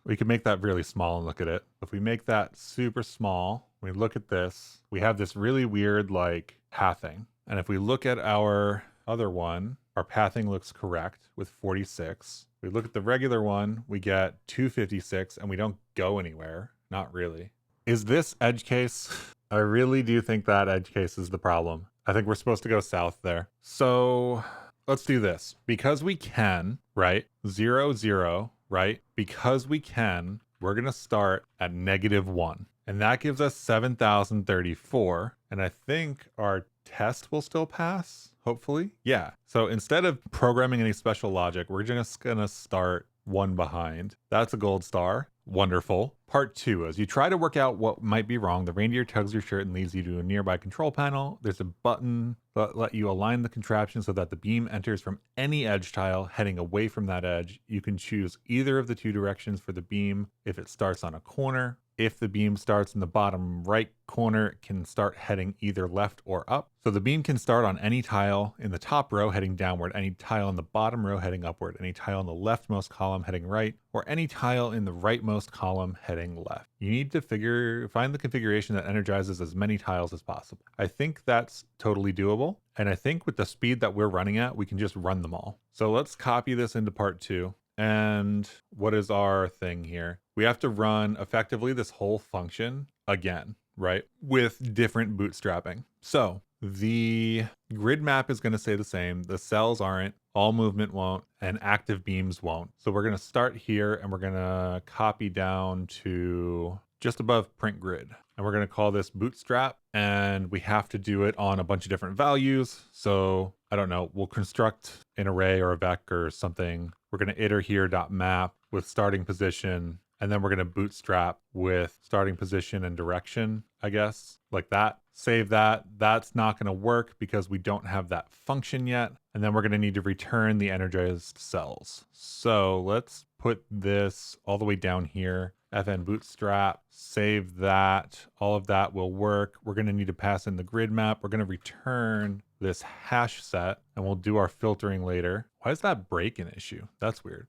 We can make that really small and look at it. If we make that super small, we look at this, we have this really weird like pathing. And if we look at our other one, our pathing looks correct with 46. We look at the regular one, we get 256 and we don't go anywhere. Not really. Is this edge case? I really do think that edge case is the problem. I think we're supposed to go south there. So let's do this. Because we can, right? 0, 0, right? Because we can, we're going to start at -1. And that gives us 7,034. And I think our test will still pass, hopefully. Yeah. So instead of programming any special logic, we're just going to start 1 behind. That's a gold star. Wonderful. Part 2, as you try to work out what might be wrong, the reindeer tugs your shirt and leads you to a nearby control panel. There's a button that let you align the contraption so that the beam enters from any edge tile heading away from that edge. You can choose either of the 2 directions for the beam if it starts on a corner. If the beam starts in the bottom right corner, it can start heading either left or up. So the beam can start on any tile in the top row heading downward, any tile in the bottom row heading upward, any tile in the leftmost column heading right, or any tile in the rightmost column heading left. You need to find the configuration that energizes as many tiles as possible. I think that's totally doable. And I think with the speed that we're running at, we can just run them all. So let's copy this into part 2. And what is our thing here? We have to run effectively this whole function again, right? With different bootstrapping. So the grid map is going to stay the same. The cells aren't, all movement won't, and active beams won't. So we're going to start here and we're going to copy down to just above print grid. And we're going to call this bootstrap, and we have to do it on a bunch of different values. So I don't know, we'll construct an array or a vec or something. We're going to iter here.map with starting position, and then we're going to bootstrap with starting position and direction, I guess, like that. Save that. That's not going to work because we don't have that function yet. And then we're going to need to return the energized cells. So let's put this all the way down here. fn bootstrap, save that. All of that will work. We're going to need to pass in the grid map. We're going to return this hash set, and we'll do our filtering later. Why is that break an issue? That's weird.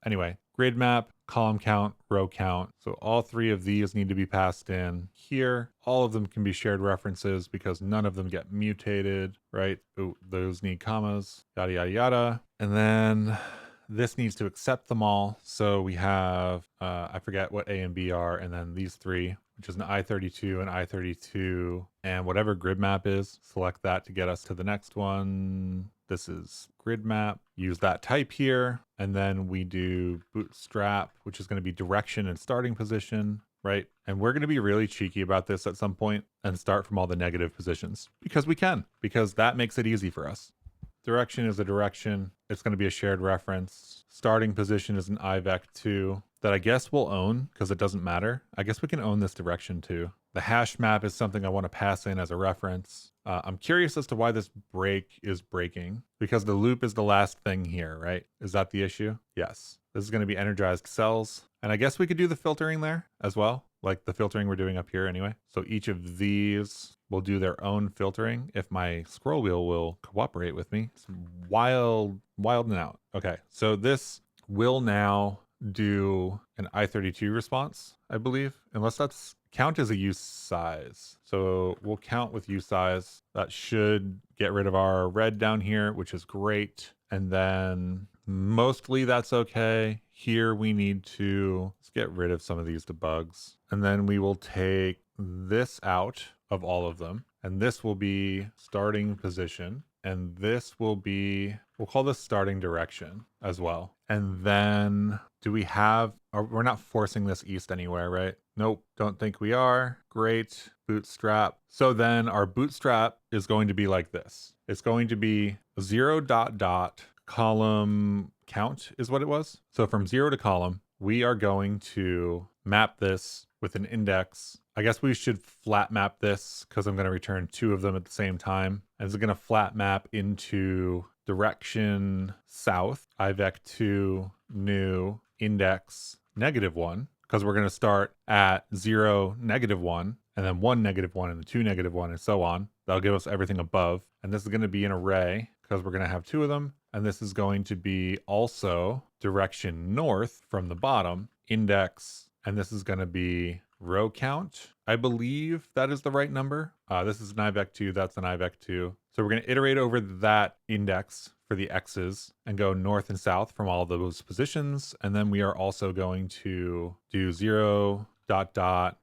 Anyway, grid map, column count, row count. So all 3 of these need to be passed in here. All of them can be shared references because none of them get mutated, right? Oh, those need commas, yada, yada, yada. And then this needs to accept them all. So we have, I forget what A and B are, and then these 3, which is an I32 and I32, and whatever grid map is, select that to get us to the next one. This is grid map, use that type here, and then we do bootstrap, which is going to be direction and starting position, right? And we're going to be really cheeky about this at some point and start from all the negative positions because we can, because that makes it easy for us. Direction is a direction. It's going to be a shared reference. Starting position is an IVEC2 that I guess we'll own because it doesn't matter. I guess we can own this direction too. The hash map is something I want to pass in as a reference. I'm curious as to why this break is breaking because the loop is the last thing here, right? Is that the issue? Yes. This is going to be energized cells. And I guess we could do the filtering there as well, like the filtering we're doing up here anyway. So each of these will do their own filtering if my scroll wheel will cooperate with me. It's wild and out. Okay, so this will now do an I32 response, I believe, unless that's count as a use size. So we'll count with use size. That should get rid of our red down here, which is great. And then mostly that's okay. Here we need to let's get rid of some of these debugs. And then we will take this out of all of them. And this will be starting position. And this will be, we'll call this starting direction as well. And then do we have, we're not forcing this east anywhere, right? Nope, don't think we are. Great, bootstrap. So then our bootstrap is going to be like this. It's going to be 0 dot dot column count is what it was. So from 0 to column, we are going to map this with an index. I guess we should flat map this because I'm going to return 2 of them at the same time. And it's going to flat map into direction south, IVEC2, new, index, -1, because we're going to start at 0, -1, and then 1, -1, and the 2, -1, and so on. That'll give us everything above. And this is going to be an array because we're going to have 2 of them. And this is going to be also direction north from the bottom, index, and this is going to be row count. I believe that is the right number. This is an IVEC2, that's an IVEC2. So we're going to iterate over that index for the x's and go north and south from all those positions. And then we are also going to do 0, ...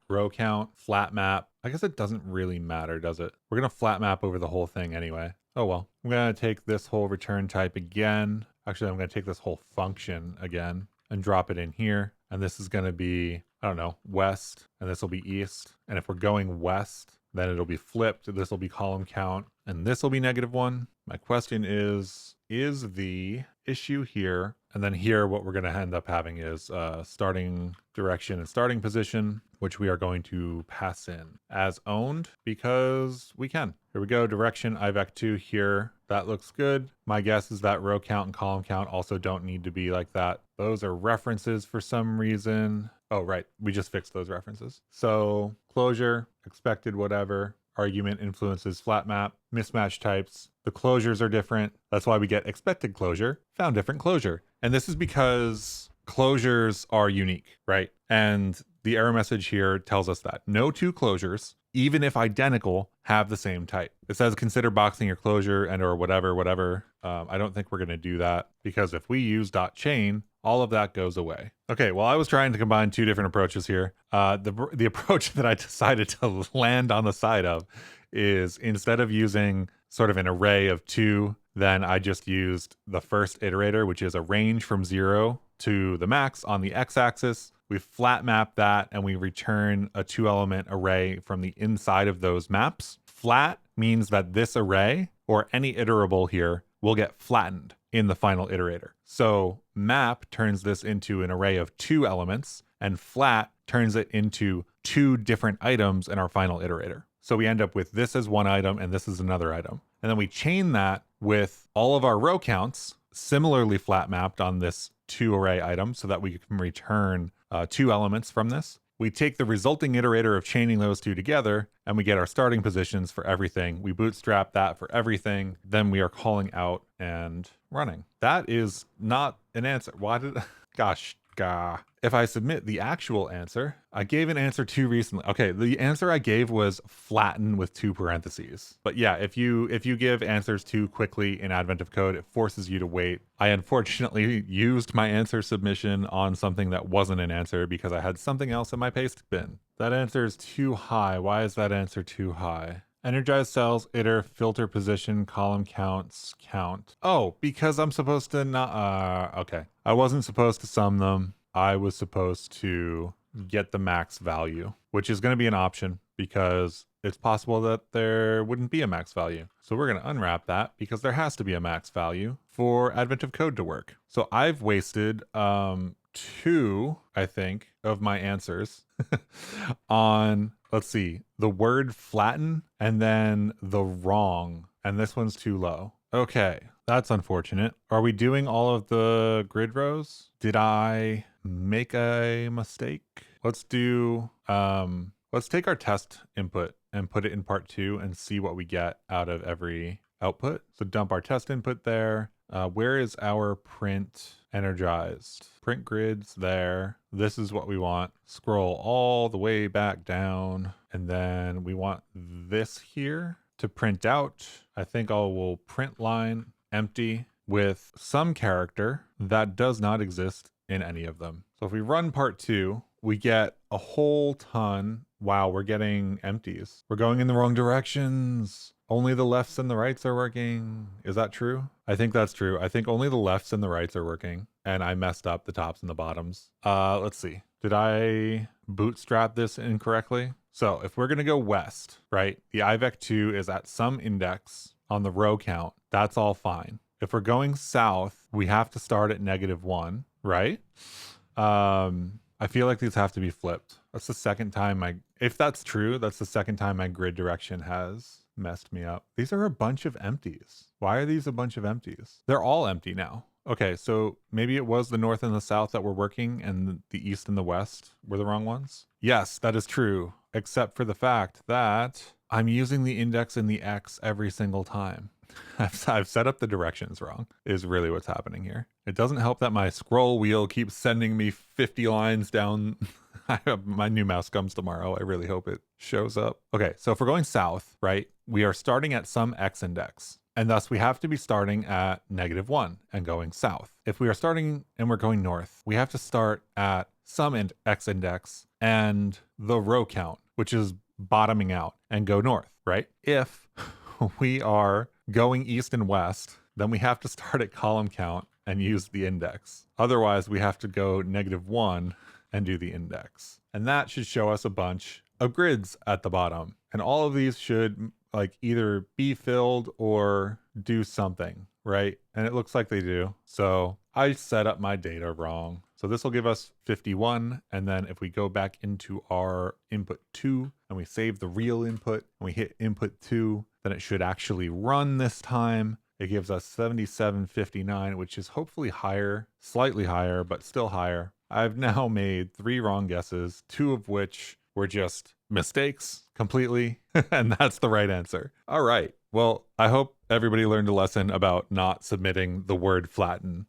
row count, flat map. I guess it doesn't really matter, does it? We're going to flat map over the whole thing anyway. Oh well. I'm going to take this whole return type again. Actually, I'm going to take this whole function again and drop it in here. And this is going to be, I don't know, west, and this will be east. And if we're going west, then it'll be flipped. This will be column count, and this will be -1. My question is the issue here, and then here what we're going to end up having is starting direction and starting position, which we are going to pass in as owned because we can. Here we go, direction IVEC2 here. That looks good. My guess is that row count and column count also don't need to be like that. Those are references for some reason. Oh, right. We just fixed those references. So closure, expected whatever, argument influences flat map, mismatch types. The closures are different. That's why we get expected closure, found different closure. And this is because closures are unique, right? And the error message here tells us that no 2 closures, even if identical, have the same type. It says consider boxing your closure and or whatever. I don't think we're going to do that because if we use .chain, all of that goes away. Okay, well, I was trying to combine 2 different approaches here. The approach that I decided to land on the side of is instead of using sort of an array of 2, then I just used the first iterator, which is a range from 0 to the max on the x-axis. We flat map that and we return a 2-element array from the inside of those maps. Flat means that this array or any iterable here will get flattened in the final iterator. So map turns this into an array of 2 elements and flat turns it into 2 different items in our final iterator. So we end up with this as one item and this is another item. And then we chain that with all of our row counts similarly flat mapped on this 2 array item so that we can return 2 elements from this. We take the resulting iterator of chaining those 2 together and we get our starting positions for everything. We bootstrap that for everything. Then we are calling out and running. That is not an answer. Why did, gosh, gah. If I submit the actual answer, I gave an answer too recently. Okay, the answer I gave was flatten with 2 parentheses. But yeah, if you give answers too quickly in Advent of Code, it forces you to wait. I unfortunately used my answer submission on something that wasn't an answer because I had something else in my paste bin. That answer is too high. Why is that answer too high? Energize cells, iter, filter position, column counts, count. Oh, because I'm supposed to not, okay. I wasn't supposed to sum them. I was supposed to get the max value, which is going to be an option because it's possible that there wouldn't be a max value. So we're going to unwrap that because there has to be a max value for Advent of Code to work. So I've wasted 2, I think, of my answers on, let's see, the word flatten and then the wrong. And this one's too low. Okay, that's unfortunate. Are we doing all of the grid rows? Did I make a mistake? Let's do, let's take our test input and put it in part 2 and see what we get out of every output. So dump our test input there. Where is our print energized? Print grids there. This is what we want. Scroll all the way back down. And then we want this here to print out. I think I will print line empty with some character that does not exist in any of them. So if we run part 2, we get a whole ton. Wow, we're getting empties. We're going in the wrong directions. Only the lefts and the rights are working. Is that true? I think that's true. I think only the lefts and the rights are working. And I messed up the tops and the bottoms. Let's see. Did I bootstrap this incorrectly? So if we're going to go west, right? The IVEC2 is at some index on the row count. That's all fine. If we're going south, we have to start at -1, right? I feel like these have to be flipped. That's the second time if that's true, that's the second time my grid direction has messed me up. These are a bunch of empties. Why are these a bunch of empties? They're all empty now. Okay, so maybe it was the north and the south that were working and the east and the west were the wrong ones? Yes, that is true. except for the fact that I'm using the index in the X every single time. I've set up the directions wrong, is really what's happening here. It doesn't help that my scroll wheel keeps sending me 50 lines down. My new mouse comes tomorrow. I really hope it shows up. Okay, so if we're going south, right, we are starting at some X index. And thus we have to be starting at -1 and going south. If we are starting and we're going north, we have to start at some X index and the row count, which is bottoming out, and go north, right? If we are going east and west, then we have to start at column count and use the index. Otherwise, we have to go -1 and do the index. And that should show us a bunch of grids at the bottom. And all of these should like either be filled or do something, right? And it looks like they do. So I set up my data wrong. So this will give us 51. And then if we go back into our input 2 and we save the real input and we hit input 2, then it should actually run this time. It gives us 7759, which is hopefully higher, slightly higher, but still higher. I've now made 3 wrong guesses, 2 of which were just mistakes completely, and that's the right answer. All right. Well, I hope everybody learned a lesson about not submitting the word flatten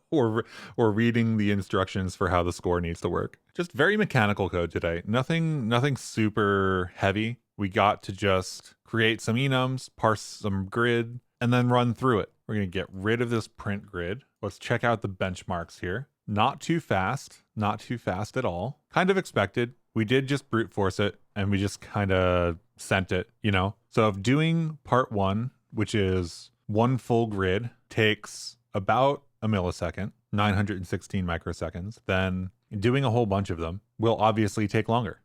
or reading the instructions for how the score needs to work. Just very mechanical code today. Nothing super heavy. We got to just create some enums, parse some grid, and then run through it. We're going to get rid of this print grid. Let's check out the benchmarks here. Not too fast at all. Kind of expected. We did just brute force it and we just kind of sent it, you know? So if doing part 1, which is 1 full grid, takes about a millisecond, 916 microseconds, then doing a whole bunch of them will obviously take longer.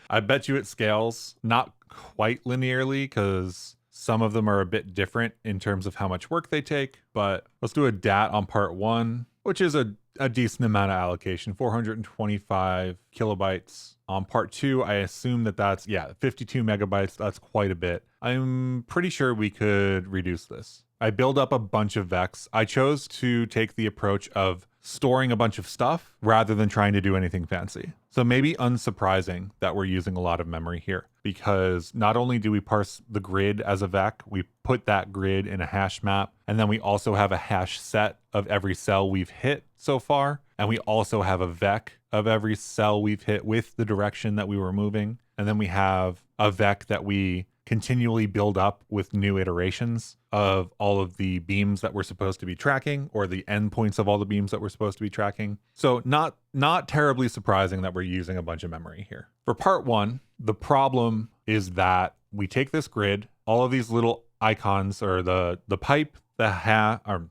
I bet you it scales not quite linearly because some of them are a bit different in terms of how much work they take, but let's do a DAT on part 1, which is a decent amount of allocation, 425 kilobytes. On part 2, I assume that's 52 megabytes. That's quite a bit. I'm pretty sure we could reduce this. I build up a bunch of vecs. I chose to take the approach of storing a bunch of stuff rather than trying to do anything fancy. So maybe unsurprising that we're using a lot of memory here, because not only do we parse the grid as a vec, we put that grid in a hash map, and then we also have a hash set of every cell we've hit so far, and we also have a vec of every cell we've hit with the direction that we were moving, and then we have a vec that we continually build up with new iterations of all of the beams that we're supposed to be tracking, or the endpoints of all the beams that we're supposed to be tracking. So not terribly surprising that we're using a bunch of memory here. For part 1, the problem is that we take this grid, all of these little icons, or the pipe, the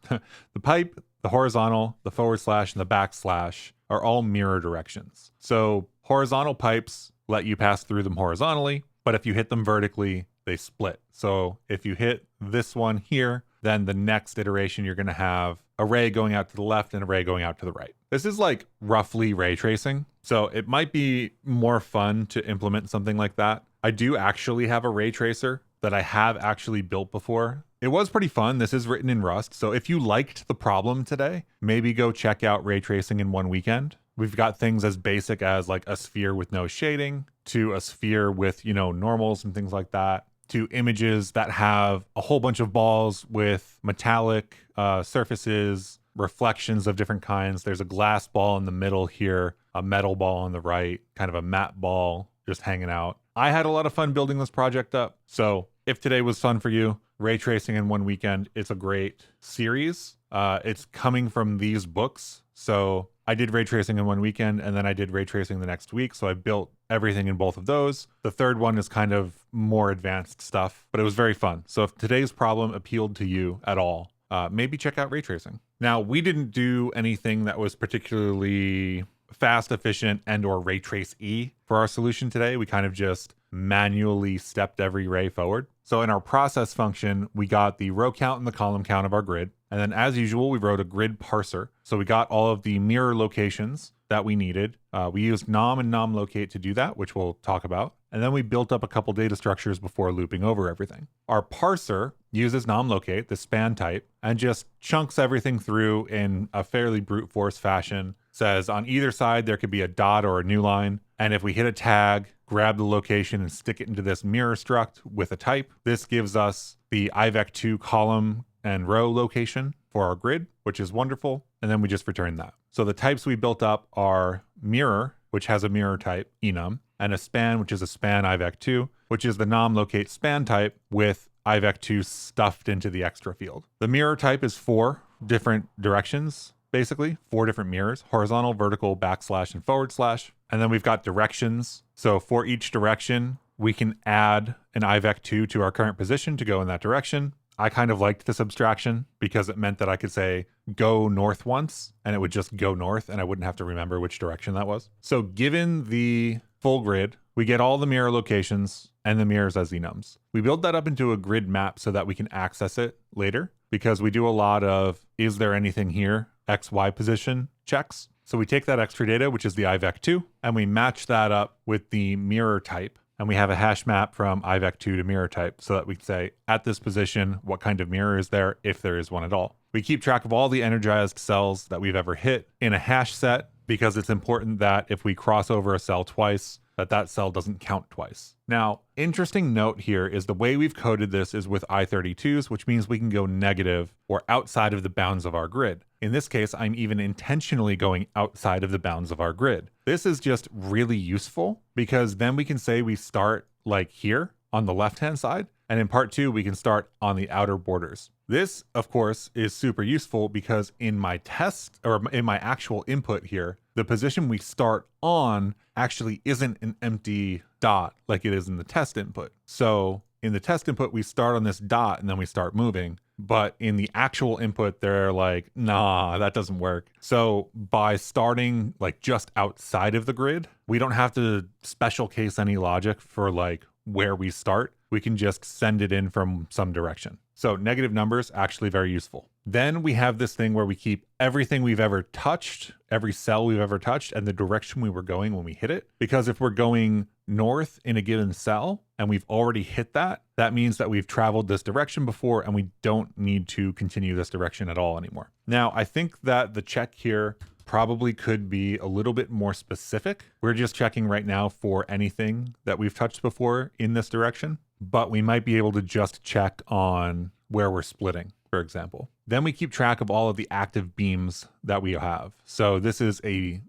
pipe, the horizontal, the /, and the backslash are all mirror directions. So horizontal pipes let you pass through them horizontally, but if you hit them vertically, they split. So if you hit this one here, then the next iteration, you're going to have a ray going out to the left and a ray going out to the right. This is like roughly ray tracing. So it might be more fun to implement something like that. I do actually have a ray tracer that I have actually built before. It was pretty fun. This is written in Rust. So if you liked the problem today, maybe go check out ray tracing in one weekend. We've got things as basic as like a sphere with no shading, to a sphere with, normals and things like that, to images that have a whole bunch of balls with metallic surfaces, reflections of different kinds. There's a glass ball in the middle here, a metal ball on the right, kind of a matte ball just hanging out. I had a lot of fun building this project up. So if today was fun for you, ray tracing in one weekend, it's a great series. It's coming from these books. So I did ray tracing in one weekend, and then I did ray tracing the next week. So I built everything in both of those. The third one is kind of more advanced stuff, but it was very fun. So if today's problem appealed to you at all, maybe check out ray tracing. Now, we didn't do anything that was particularly fast, efficient, and/or ray trace-y for our solution today. We kind of just manually stepped every ray forward. So in our process function, we got the row count and the column count of our grid. And then as usual, we wrote a grid parser. So we got all of the mirror locations that we needed. We used nom and nom-locate to do that, which we'll talk about. And then we built up a couple data structures before looping over everything. Our parser uses nom-locate, the span type, and just chunks everything through in a fairly brute force fashion. Says on either side, there could be a dot or a new line. And if we hit a tag, grab the location and stick it into this mirror struct with a type, this gives us the IVEC2 column and row location for our grid, which is wonderful. And then we just return that. So the types we built up are mirror, which has a mirror type, enum, and a span, which is a span IVEC2, which is the nom-locate span type with IVEC2 stuffed into the extra field. The mirror type is 4 different directions, basically 4 different mirrors: horizontal, vertical, backslash, and forward slash. And then we've got directions. So for each direction, we can add an IVEC2 to our current position to go in that direction. I kind of liked this abstraction because it meant that I could say go north once and it would just go north and I wouldn't have to remember which direction that was. So given the full grid, we get all the mirror locations and the mirrors as enums. We build that up into a grid map so that we can access it later, because we do a lot of, is there anything here? X, Y position checks. So we take that extra data, which is the IVEC2, and we match that up with the mirror type. And we have a hash map from IVEC2 to MirrorType so that we can say, at this position, what kind of mirror is there, if there is one at all. We keep track of all the energized cells that we've ever hit in a hash set, because it's important that if we cross over a cell twice, that cell doesn't count twice. Now, interesting note here is the way we've coded this is with I32s, which means we can go negative or outside of the bounds of our grid. In this case, I'm even intentionally going outside of the bounds of our grid. This is just really useful because then we can say we start like here on the left-hand side, and in part 2, we can start on the outer borders. This, of course, is super useful because in my test, or in my actual input here, the position we start on actually isn't an empty dot like it is in the test input. So in the test input, we start on this dot and then we start moving. But in the actual input, they're like, nah, that doesn't work. So by starting like just outside of the grid, we don't have to special case any logic for like where we start. We can just send it in from some direction. So negative numbers, actually very useful. Then we have this thing where we keep everything we've ever touched, every cell we've ever touched, and the direction we were going when we hit it. Because if we're going north in a given cell and we've already hit that, that means that we've traveled this direction before and we don't need to continue this direction at all anymore. Now, I think that the check here probably could be a little bit more specific. We're just checking right now for anything that we've touched before in this direction, but we might be able to just check on where we're splitting, for example. Then we keep track of all of the active beams that we have. So this is a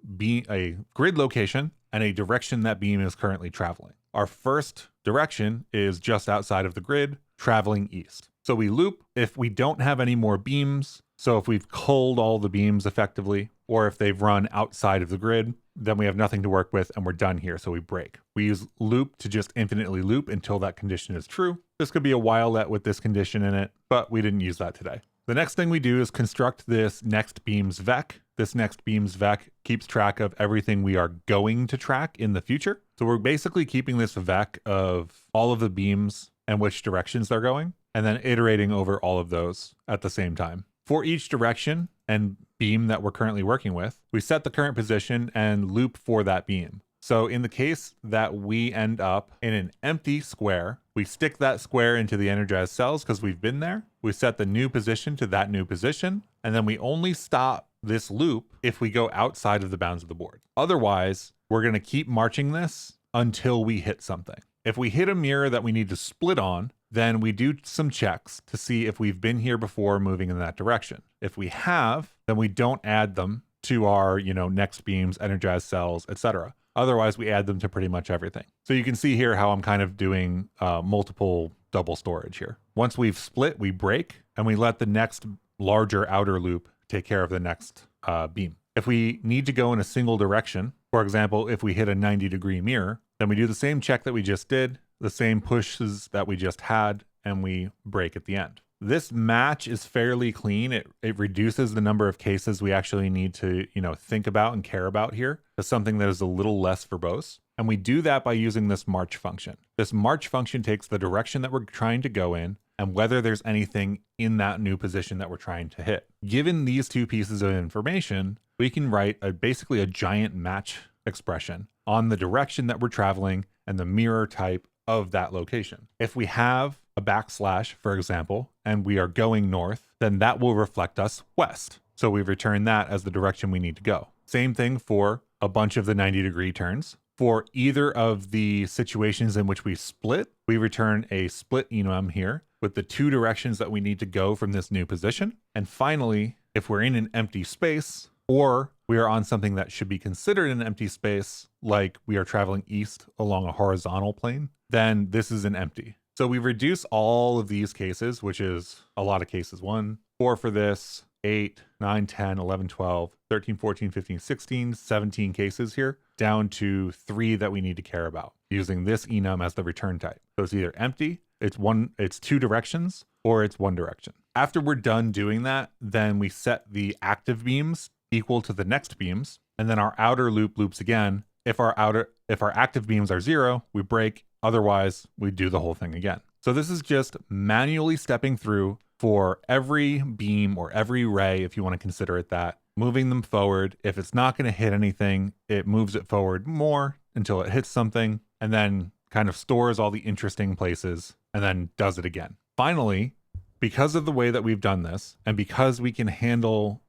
grid location and a direction that beam is currently traveling. Our first direction is just outside of the grid, traveling east. So we loop if we don't have any more beams. So if we've culled all the beams effectively, or if they've run outside of the grid, then we have nothing to work with and we're done here, so we break. We use loop to just infinitely loop until that condition is true. This could be a whilelet with this condition in it, but we didn't use that today. The next thing we do is construct this next beams vec. This next beams vec keeps track of everything we are going to track in the future. So we're basically keeping this vec of all of the beams and which directions they're going, and then iterating over all of those at the same time. For each direction and beam that we're currently working with, we set the current position and loop for that beam. So in the case that we end up in an empty square, we stick that square into the energized cells because we've been there. We set the new position to that new position, and then we only stop this loop if we go outside of the bounds of the board. Otherwise, we're going to keep marching this until we hit something. If we hit a mirror that we need to split on, then we do some checks to see if we've been here before moving in that direction. If we have, then we don't add them to our, next beams, energized cells, etc. Otherwise, we add them to pretty much everything. So you can see here how I'm kind of doing multiple double storage here. Once we've split, we break, and we let the next larger outer loop take care of the next beam. If we need to go in a single direction, for example, if we hit a 90-degree mirror, then we do the same check that we just did, the same pushes that we just had, and we break at the end. This match is fairly clean. It reduces the number of cases we actually need to, think about and care about here to something that is a little less verbose. And we do that by using this march function. This march function takes the direction that we're trying to go in and whether there's anything in that new position that we're trying to hit. Given these two pieces of information, we can write basically a giant match expression on the direction that we're traveling and the mirror type of that location. If we have a backslash, for example, and we are going north, then that will reflect us west. So we return that as the direction we need to go. Same thing for a bunch of the 90-degree turns. For either of the situations in which we split, we return a split enum here with the 2 directions that we need to go from this new position. And finally, if we're in an empty space, or we are on something that should be considered an empty space, like we are traveling east along a horizontal plane, then this is an empty. So we reduce all of these cases, which is a lot of cases. 1, 4 for this, 8, 9, 10, 11, 12, 13, 14, 15, 16, 17 cases here, down to 3 that we need to care about, using this enum as the return type. So it's either empty, it's 2 directions, or it's 1 direction. After we're done doing that, then we set the active beams equal to the next beams, and then our outer loop loops again. If our active beams are 0, we break. Otherwise, we do the whole thing again. So this is just manually stepping through for every beam or every ray, if you want to consider it that, moving them forward. If it's not going to hit anything, it moves it forward more until it hits something, and then kind of stores all the interesting places and then does it again. Finally, because of the way that we've done this, and because we can handle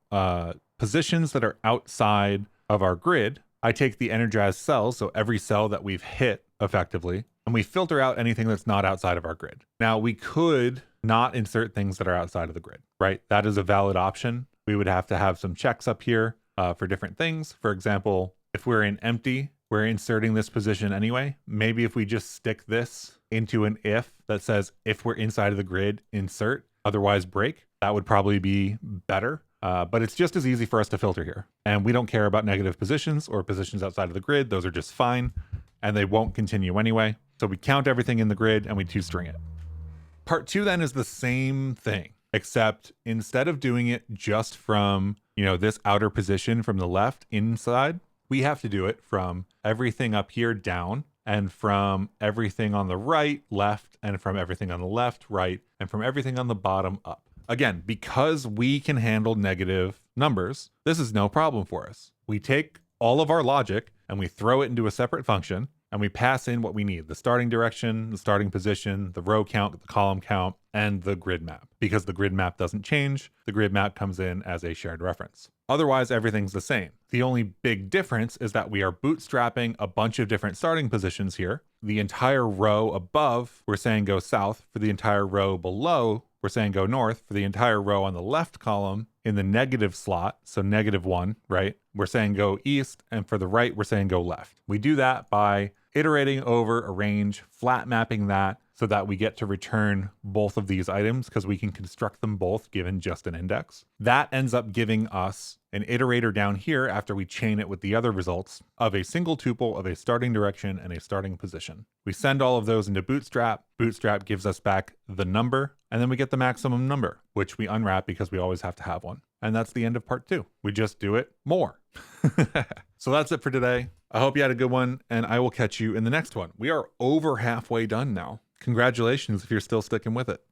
positions that are outside of our grid, I take the energized cells, so every cell that we've hit effectively, and we filter out anything that's not outside of our grid. Now, we could not insert things that are outside of the grid, right? That is a valid option. We would have to have some checks up here for different things. For example, if we're in empty, we're inserting this position anyway. Maybe if we just stick this into an if that says, if we're inside of the grid, insert, otherwise break, that would probably be better. But it's just as easy for us to filter here. And we don't care about negative positions or positions outside of the grid. Those are just fine, and they won't continue anyway. So we count everything in the grid and we toString it. Part 2 then is the same thing, except instead of doing it just from, this outer position from the left inside, we have to do it from everything up here down, and from everything on the right, left, and from everything on the left, right, and from everything on the bottom up. Again, because we can handle negative numbers, this is no problem for us. We take all of our logic and we throw it into a separate function, and we pass in what we need: the starting direction, the starting position, the row count, the column count, and the grid map. Because the grid map doesn't change, the grid map comes in as a shared reference. Otherwise, everything's the same. The only big difference is that we are bootstrapping a bunch of different starting positions here. The entire row above, we're saying go south. For the entire row below, we're saying go north. For the entire row on the left column in the negative slot, so -1, right? We're saying go east, and for the right, we're saying go left. We do that by iterating over a range, flat mapping that so that we get to return both of these items because we can construct them both given just an index. That ends up giving us an iterator down here after we chain it with the other results of a single tuple of a starting direction and a starting position. We send all of those into Bootstrap. Bootstrap gives us back the number, and then we get the maximum number, which we unwrap because we always have to have one. And that's the end of part 2. We just do it more. So that's it for today. I hope you had a good one, and I will catch you in the next one. We are over halfway done now. Congratulations if you're still sticking with it.